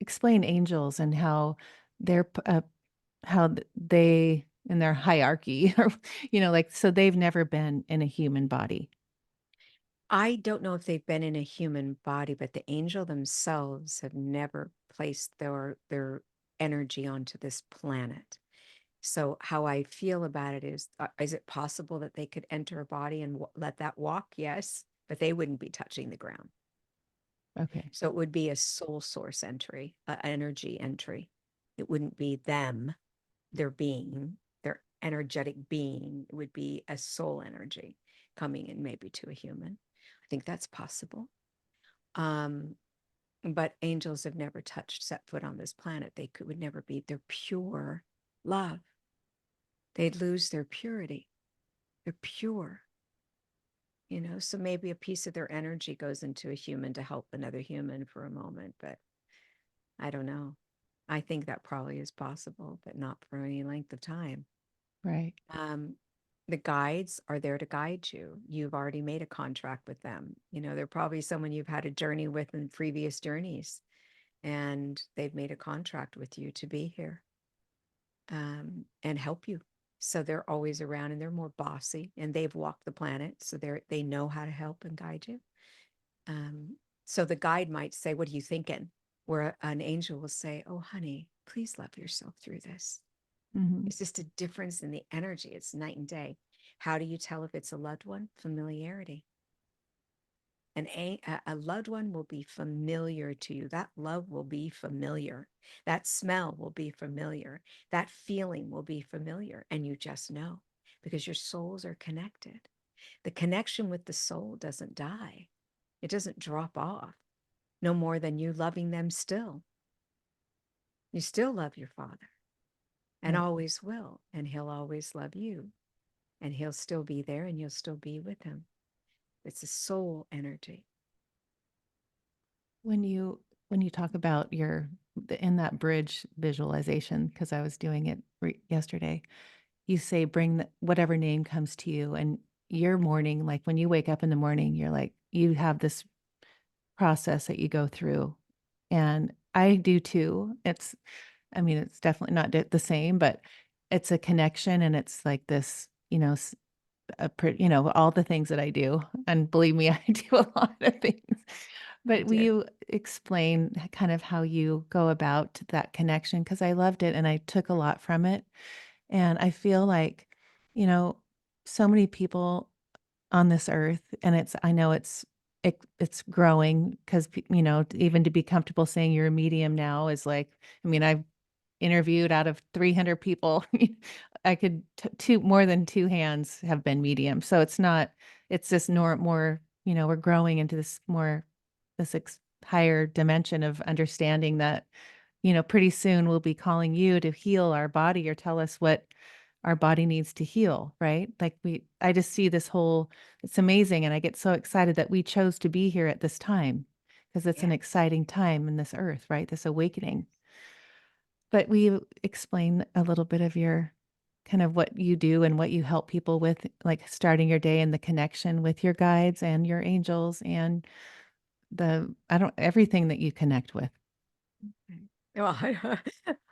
Explain angels and how they're, they, in their hierarchy, or, like, so they've never been in a human body. I don't know if they've been in a human body, but the angel themselves have never placed their energy onto this planet. So how I feel about it is it possible that they could enter a body and let that walk? Yes, but they wouldn't be touching the ground. Okay. So it would be a soul source entry, energy entry. It wouldn't be them, their being, their energetic being. It would be a soul energy coming in maybe to a human. I think that's possible. Um, but angels have never set foot on this planet. Would never be their pure love. They'd lose their purity. They're pure, so maybe a piece of their energy goes into a human to help another human for a moment, but I don't know. I think that probably is possible, but not for any length of time. Right. Um, the guides are there to guide you. You've already made a contract with them. They're probably someone you've had a journey with in previous journeys, and they've made a contract with you to be here and help you. So they're always around and they're more bossy and they've walked the planet. So they know how to help and guide you. Um, so the guide might say, what are you thinking? Where an angel will say, oh, honey, please love yourself through this. Hmm. It's just a difference in the energy. It's night and day. How do you tell if it's a loved one? Familiarity. A loved one will be familiar to you. That love will be familiar. That smell will be familiar. That feeling will be familiar. And you just know because your souls are connected. The connection with the soul doesn't die. It doesn't drop off no more than you loving them still. You still love your father and Right. always will, and he'll always love you, and he'll still be there and you'll still be with him. It's a soul energy. When you talk about in that bridge visualization, because I was doing it yesterday, you say bring whatever name comes to you, and your morning, like when you wake up in the morning, you're like you have this process that you go through, and I do too. I mean, it's definitely not the same, but it's a connection, and it's like this, all the things that I do, and believe me, I do a lot of things. You But will do. you explain kind of how you go about that connection? Because I loved it and I took a lot from it, and I feel like, you know, so many people on this earth, and I know it's growing because even to be comfortable saying you're a medium now is like, I mean, I've interviewed out of 300 people, I could two more than two hands have been medium. So it's this more, we're growing into this higher dimension of understanding that, pretty soon we'll be calling you to heal our body or tell us what our body needs to heal, right? Like I just see it's amazing. And I get so excited that we chose to be here at this time because it's an Yeah. exciting time in this earth, right? This awakening. But will you explain a little bit of your kind of what you do and what you help people with, like starting your day and the connection with your guides and your angels and everything that you connect with? Okay. Well,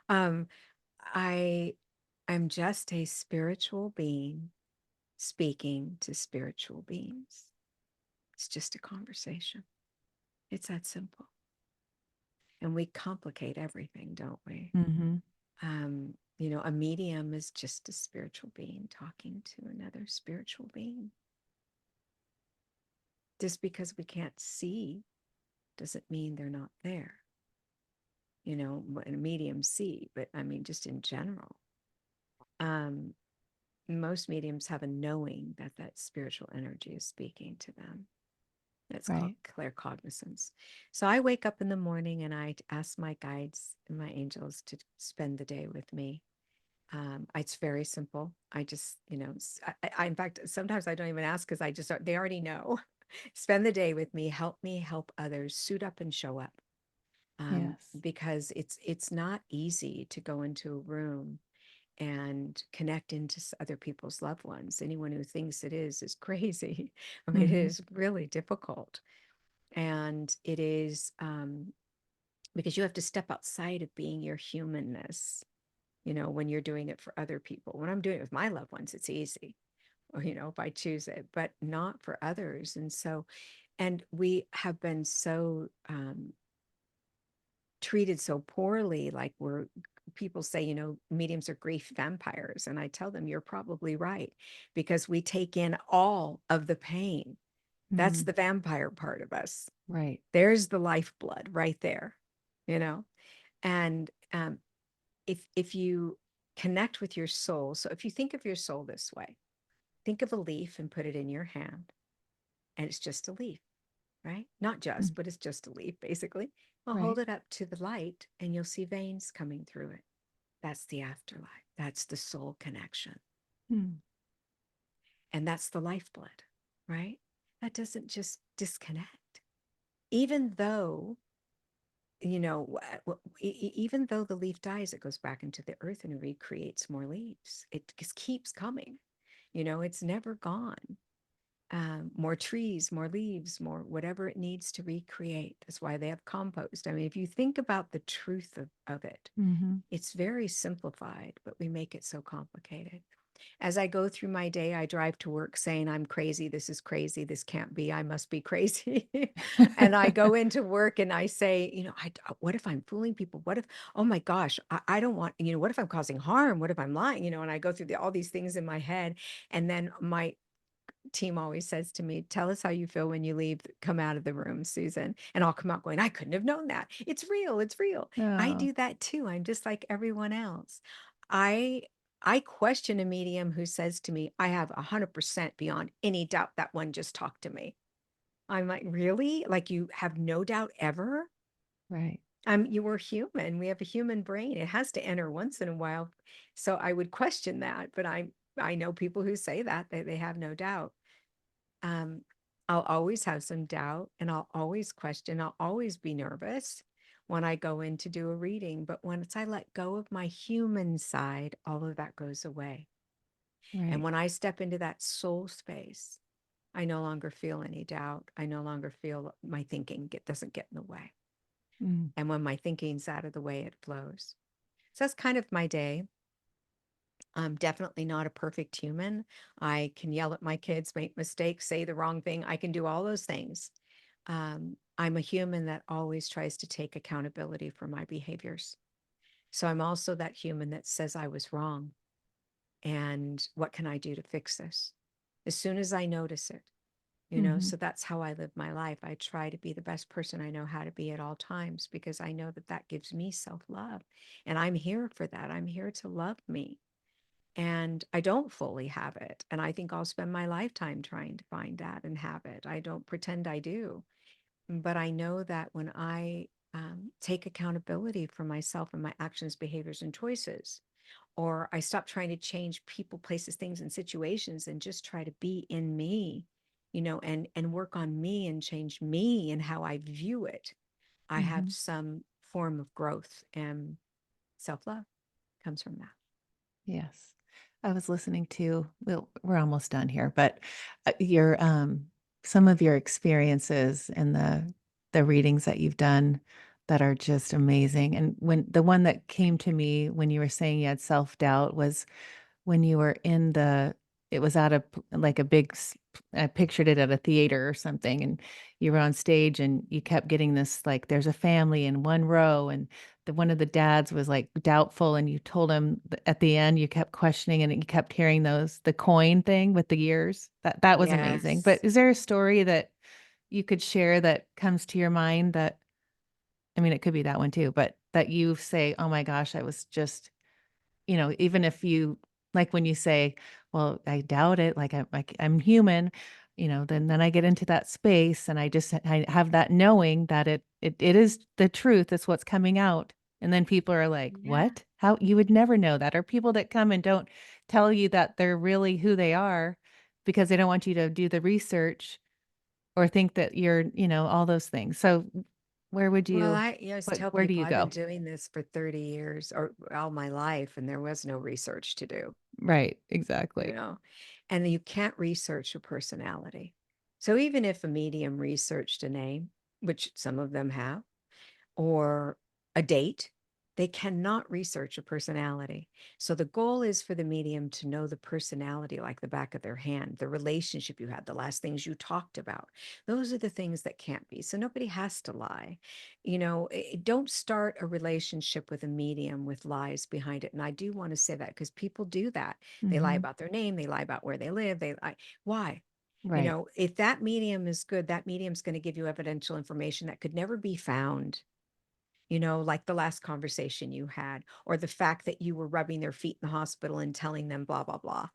um, I I'm just a spiritual being speaking to spiritual beings. It's just a conversation. It's that simple. And we complicate everything, don't we? Mhm. A medium is just a spiritual being talking to another spiritual being. Just because we can't see doesn't mean they're not there. A medium see, but I mean, just in general. Um, Most mediums have a knowing that that spiritual energy is speaking to them. That's called Right. claircognizance. So I wake up in the morning and I ask my guides and my angels to spend the day with me. It's very simple. I just, in fact, sometimes I don't even ask because they already know. Spend the day with me, help others, suit up and show up. Yes. Because it's not easy to go into a room and connect into other people's loved ones. Anyone who thinks it is crazy. I mean, it Mhm. is really difficult. And it is because you have to step outside of being your humanness, when you're doing it for other people. When I'm doing it with my loved ones, it's easy, or, if I choose it, but not for others. And we have been so treated so poorly, like people say, mediums are grief vampires. And I tell them, you're probably right, because we take in all of the pain. That's Mhm. the vampire part of us. Right. There's the lifeblood right there, you know? And if you connect with your soul, so if you think of your soul this way, think of a leaf and put it in your hand, and it's just a leaf, right? Not Mm. just, but it's just a leaf, basically. Well, hold Right. it up to the light, and you'll see veins coming through it. That's the afterlife. That's the soul connection. Mm. And that's the lifeblood, right? That doesn't just disconnect. Even though, even though the leaf dies, it goes back into the earth and recreates more leaves. It just keeps coming. It's never gone. More trees, more leaves, more whatever it needs to recreate. That's why they have compost. I mean, if you think about the truth of it, Mhm. it's very simplified, but we make it so complicated. As I go through my day, I drive to work saying, I'm crazy. This is crazy. This can't be. I must be crazy. And I go into work and I say, what if I'm fooling people? What if, oh my gosh, I don't want, what if I'm causing harm? What if I'm lying? And I go through all these things in my head. And then my team always says to me, tell us how you feel when you leave, come out of the room, Susan. And I'll come out going, I couldn't have known that. It's real. It's real. I Oh. do that too. I'm just like everyone else. I I question a medium who says to me, I have 100% beyond any doubt that one just talked to me. I'm like, really? Like you have no doubt ever? Right. You were human. We have a human brain. It has to enter once in a while. So I would question that, but I know people who say that they have no doubt. Um, I'll always have some doubt and I'll always question. I'll always be nervous when I go in to do a reading. But once I let go of my human side, all of that goes away. And Right. when I step into that soul space, I no longer feel any doubt. I no longer feel my thinking doesn't get in the way. Mm. And when my thinking's out of the way, it flows. So that's kind of my day. I'm definitely not a perfect human. I can yell at my kids, make mistakes, say the wrong thing. I can do all those things. I'm a human that always tries to take accountability for my behaviors. So I'm also that human that says I was wrong. And what can I do to fix this? As soon as I notice it, Hmm. so that's how I live my life. I try to be the best person I know how to be at all times because I know that that gives me self-love. And I'm here for that. I'm here to love me. And I don't fully have it. And I think I'll spend my lifetime trying to find that and have it. I don't pretend I do. But I know that when I take accountability for myself and my actions, behaviors, and choices, or I stop trying to change people, places, things, and situations and just try to be in me, and work on me and change me and how I view it, I have Hmm. some form of growth, and self-love comes from that. Yes. I was listening to, well, we're almost done here, but your some of your experiences and the readings that you've done that are just amazing. And when the one that came to me when you were saying you had self-doubt was when you were in the it was at a like a big I pictured it at a theater or something, and you were on stage and you kept getting this like there's a family in one row, and one of the dads was like doubtful, and you told him at the end you kept questioning and you kept hearing the coin thing with the years. That was amazing. But Yes. is there a story that you could share that comes to your mind that, I mean, it could be that one too, but that you say, oh my gosh, I was just, even if you like when you say, "Well, I doubt it, I'm human," then I get into that space and I have that knowing that it is the truth, it's what's coming out. And then people are like, Yeah. "What? How you would never know that." Or people that come and don't tell you that they're really who they are because they don't want you to do the research or think that you're, all those things. So where would Well, you I always tell where do people you I've been go? doing this for 30 years or all my life, and there was no research to do, Right, you exactly. know, and you can't research a personality. So even if a medium researched a name, which some of them have, or a date, they cannot research a personality. So the goal is for the medium to know the personality like the back of their hand, the relationship you had, the last things you talked about. Those are the things that can't be. So nobody has to lie. Don't start a relationship with a medium with lies behind it. And I do want to say that because people do that. They lie Mhm. about their name, they lie about where they live. They lie. Why? Right. If that medium is good, that medium's going to give you evidential information that could never be found, like the last conversation you had, or the fact that you were rubbing their feet in the hospital and telling them blah, blah, blah,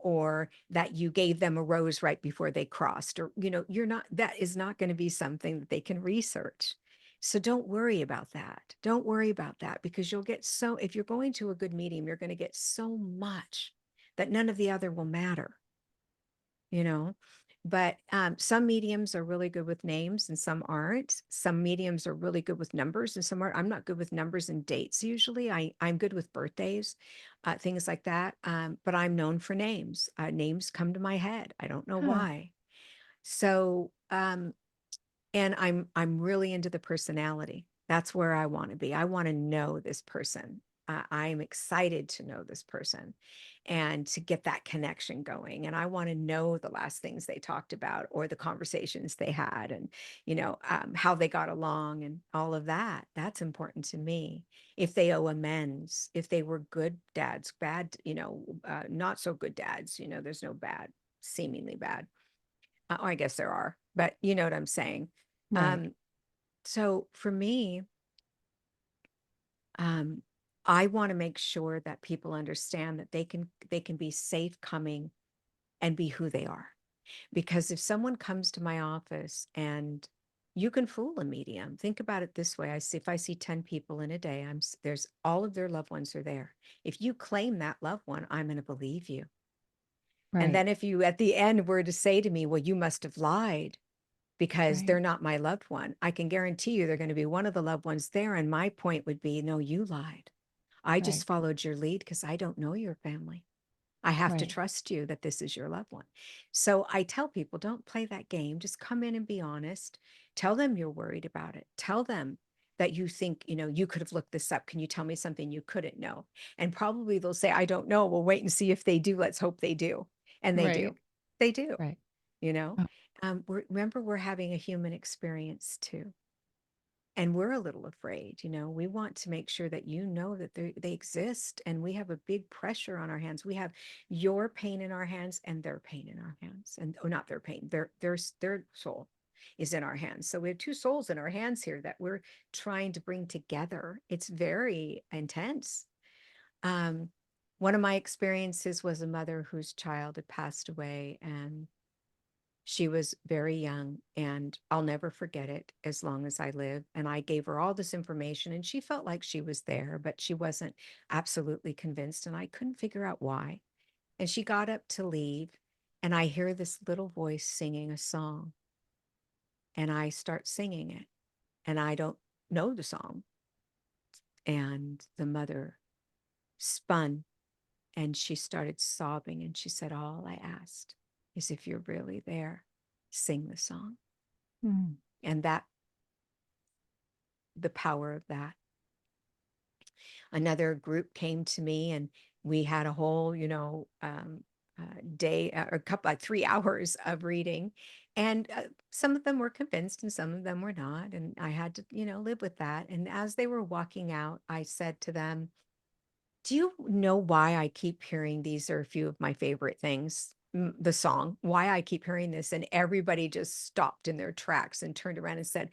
or that you gave them a rose right before they crossed, or, that is not going to be something that they can research. So don't worry about that. Don't worry about that because if you're going to a good medium, you're going to get so much that none of the other will matter, you know but some mediums are really good with names and some aren't. Some mediums are really good with numbers and some aren't. I'm not good with numbers and dates usually. I'm good with birthdays, things like that, but I'm known for names. Names come to my head, I don't know Huh. why. So and I'm really into the personality. That's where I want to be. I want to know this person. I'm excited to know this person and to get that connection going. And I want to know the last things they talked about or the conversations they had, and how they got along and all of that. That's important to me. If they owe amends, if they were good dads, bad, not so good dads. There's no bad, seemingly bad. I guess there are, but you know what I'm saying. Right. Um, so for me, um, I want to make sure that people understand that they can be safe coming and be who they are. Because if someone comes to my office, and you can fool a medium. Think about it this way. If I see 10 people in a day, there's all of their loved ones are there. If you claim that loved one, I'm going to believe you. And Right. then if you at the end were to say to me, well, you must have lied because Right. they're not my loved one, I can guarantee you they're going to be one of the loved ones there. And my point would be, no, you lied. I Right. just followed your lead because I don't know your family. I have to Right. trust you that this is your loved one. So I tell people, don't play that game. Just come in and be honest. Tell them you're worried about it. Tell them that you think, you could have looked this up. Can you tell me something you couldn't know? And probably they'll say, I don't know. We'll wait and see if they do. Let's hope they do. And they Right. do. They do, Right. you know. Oh, Remember, we're having a human experience too. And we're a little afraid. We want to make sure that that they exist, and we have a big pressure on our hands. We have your pain in our hands and their pain in our hands, and not their pain, their soul is in our hands. So we have two souls in our hands here that we're trying to bring together. It's very intense. um, One of my experiences was a mother whose child had passed away, and she was very young, and I'll never forget it as long as I live. And I gave her all this information, and she felt like she was there, but she wasn't absolutely convinced. And I couldn't figure out why. And she got up to leave, and I hear this little voice singing a song, and I start singing it, and I don't know the song. And the mother spun, and she started sobbing, and she said, all I asked is, if you're really there, sing the song. mm, And that the power of that. Another group came to me, and we had a whole, day, or a couple, like 3 hours of reading. And some of them were convinced and some of them were not. And I had to, live with that. And as they were walking out, I said to them, do you know why I keep hearing these are a few of my favorite things? The song, why I keep hearing this. And everybody just stopped in their tracks and turned around and said,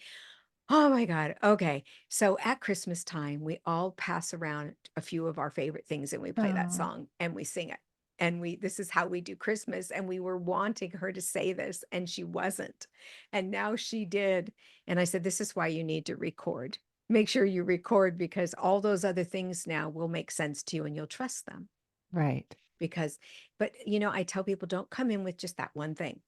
oh my God. Okay. So at Christmas time, we all pass around a few of our favorite things, and we play that oh, song and we sing it. And this is how we do Christmas. And we were wanting her to say this, and she wasn't. And now she did. And I said, this is why you need to record. Make sure you record, because all those other things now will make sense to you and you'll trust them. right. Because, but I tell people, don't come in with just that one thing.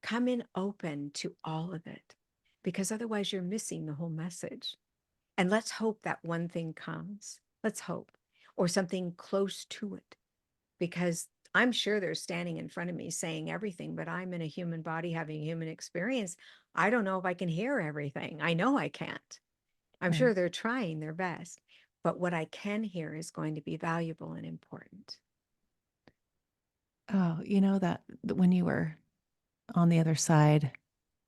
Come in open to all of it, because otherwise you're missing the whole message. And let's hope that one thing comes. Let's hope, or something close to it, because I'm sure they're standing in front of me saying everything, but I'm in a human body having a human experience. I don't know if I can hear everything. I know I can't. I'm Right. sure they're trying their best, but what I can hear is going to be valuable and important. Oh, that when you were on the other side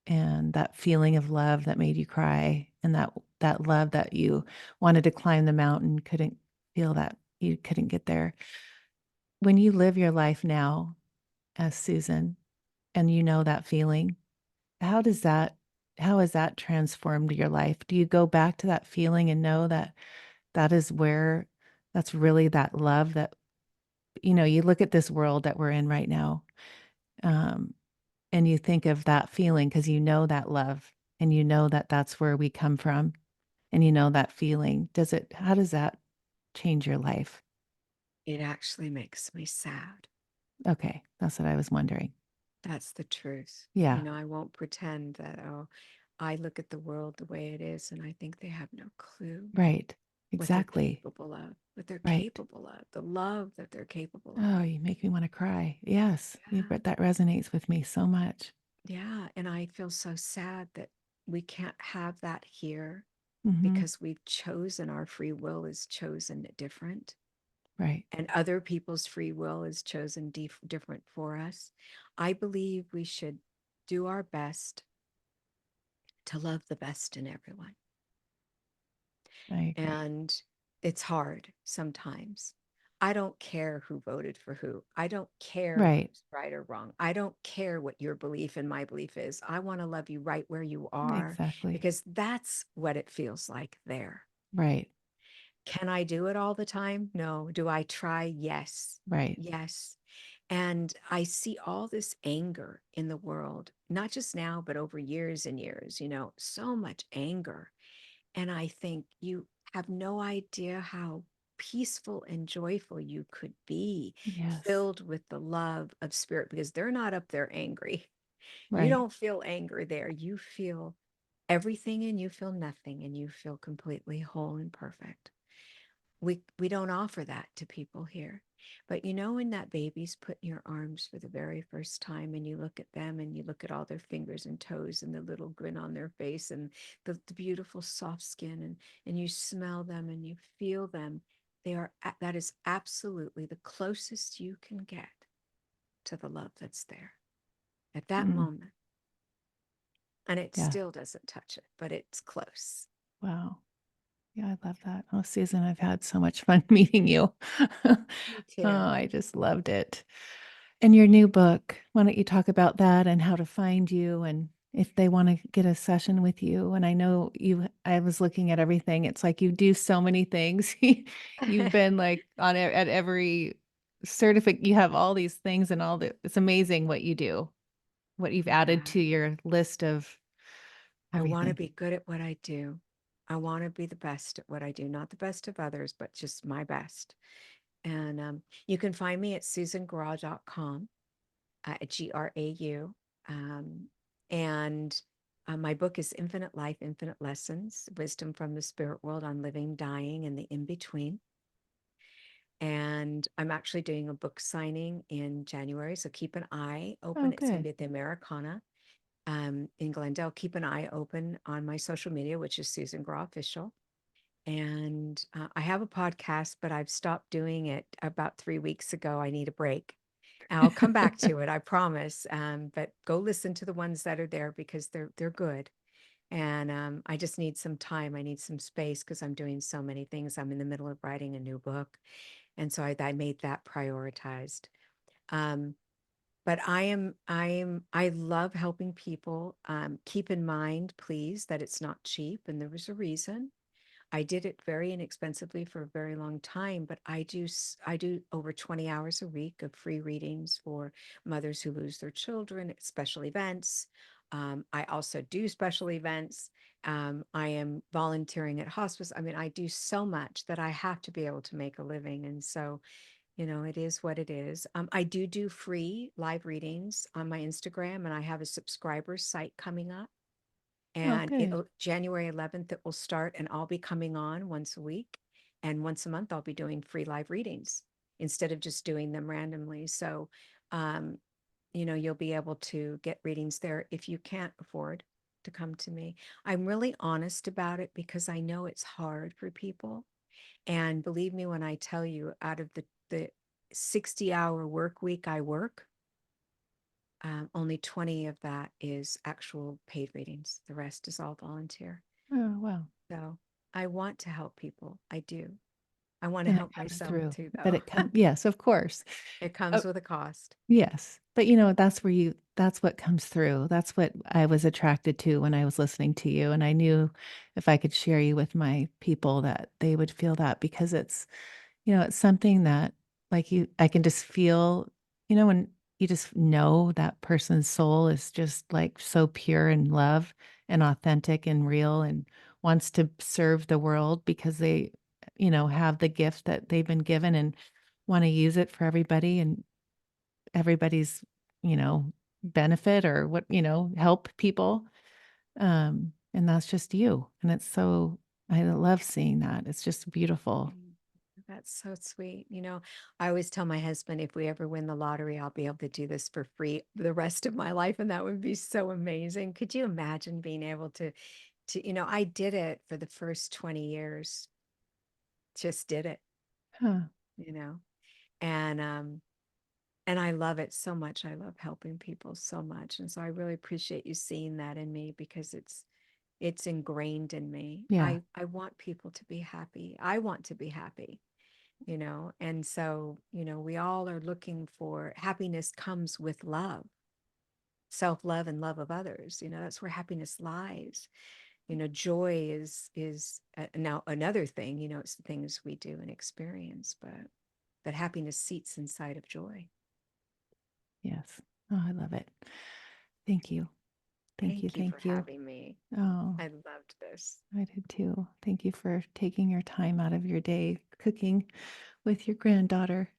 and that feeling of love that made you cry and that love that you wanted to climb the mountain, couldn't feel that you couldn't get there. When you live your life now as Susan and you know that feeling, how does that how has that transformed your life? Do you go back to that feeling and know that that is where that's really that love that you look at this world that we're in right now, um, and you think of that feeling because you know that love and you know that that's where we come from and you know that feeling. How does that change your life? It actually makes me sad. Okay, that's what I was wondering. That's the truth. Yeah, I won't pretend that, oh, I look at the world the way it is and I think they have no clue right. what they're Exactly. capable of, Right. the love that they're capable of. Oh, you make me want to cry. Yes, Yeah. that resonates with me so much. Yeah. And I feel so sad that we can't have that here, Mhm. because we've chosen, our free will is chosen different, Right. and other people's free will is chosen different for us. I believe we should do our best to love the best in everyone. I agree. And it's hard sometimes. I don't care who voted for who. I don't care Right. who's right or wrong. I don't care what your belief and my belief is. I want to love you right where you are, Exactly. because that's what it feels like there. Right. Can I do it all the time? No. Do I try? Yes. Right. Yes. And I see all this anger in the world, not just now, but over years and years, so much anger. And I think you have no idea how peaceful and joyful you could be, Yes. filled with the love of spirit, because they're not up there angry. You Right. don't feel anger there. You feel everything and you feel nothing and you feel completely whole and perfect. We don't offer that to people here. But when that baby's put in your arms for the very first time and you look at them and you look at all their fingers and toes and the little grin on their face and the beautiful soft skin, and you smell them and you feel them, that is absolutely the closest you can get to the love that's there at that Mm, moment. And it yeah. still doesn't touch it, but it's close. Wow. Yeah, I love that. Oh, Susan, I've had so much fun meeting you. Me Oh, too. I just loved it. And your new book, why don't you talk about that and how to find you and if they want to get a session with you? And I know I was looking at everything. It's like you do so many things. You've been like at every certificate, you have all these things and it's amazing what you do, what you've added Yeah. to your list of I want to everything. be good at what I do. I want to be the best at what I do, not the best of others, but just my best. And you can find me at susangrau.com, Grau. Um, and my book is Infinite Life, Infinite Lessons, Wisdom from the Spirit World on Living, Dying, and the In Between. And I'm actually doing a book signing in January. So keep an eye Oh, open. It's going to good. be at the Americana in Glendale. Keep an eye open on my social media, which is Susan Grau Official. And I have a podcast, but I've stopped doing it about 3 weeks ago. I need a break. I'll come back to it, I promise. But go listen to the ones that are there because they're good. And I just need some time. I need some space because I'm doing so many things. I'm in the middle of writing a new book, and so I made that prioritized. Um, but I love helping people. Keep in mind, please, that it's not cheap, and there was a reason. I did it very inexpensively for a very long time, but I do over 20 hours a week of free readings for mothers who lose their children at special events. I also do special events. I am volunteering at hospice. I mean, I do so much that I have to be able to make a living. And so it is what it is. I do free live readings on my Instagram, and I have a subscriber site coming up. Oh, And good. it'll January 11th, it will start, and I'll be coming on once a week. And once a month, I'll be doing free live readings instead of just doing them randomly. So, um, you'll be able to get readings there if you can't afford to come to me. I'm really honest about it because I know it's hard for people. And believe me when I tell you, out of the 60-hour work week I work, only 20 of that is actual paid readings. The rest is all volunteer. Oh, wow. So I want to help people. I do. I want to And it help comes myself through. too, But though. it comes, yes, of course. It Oh, comes with a cost. yes. But that's what comes through. That's what I was attracted to when I was listening to you. And I knew if I could share you with my people that they would feel that because it's something that I can just feel, when you just know that person's soul is just like so pure and love and authentic and real and wants to serve the world because they have the gift that they've been given and want to use it for everybody and everybody's, you know, benefit or help people. And that's just you. And I love seeing that. It's just beautiful. Mm, That's so sweet. I always tell my husband if we ever win the lottery, I'll be able to do this for free the rest of my life. And that would be so amazing. Could you imagine being able I did it for the first 20 years, just did it, Huh. you know, and, and I love it so much. I love helping people so much. And so I really appreciate you seeing that in me because it's ingrained in me. Yeah. I want people to be happy. I want to be happy. And so, we all are looking for happiness comes with love, self-love and love of others. That's where happiness lies. Joy is now another thing, it's the things we do and experience, but happiness seats inside of joy. Yes. Oh, I love it. Thank you. Thank you. Thank you for Thank you. having me. Oh, I loved this. I did too. Thank you for taking your time out of your day cooking with your granddaughter.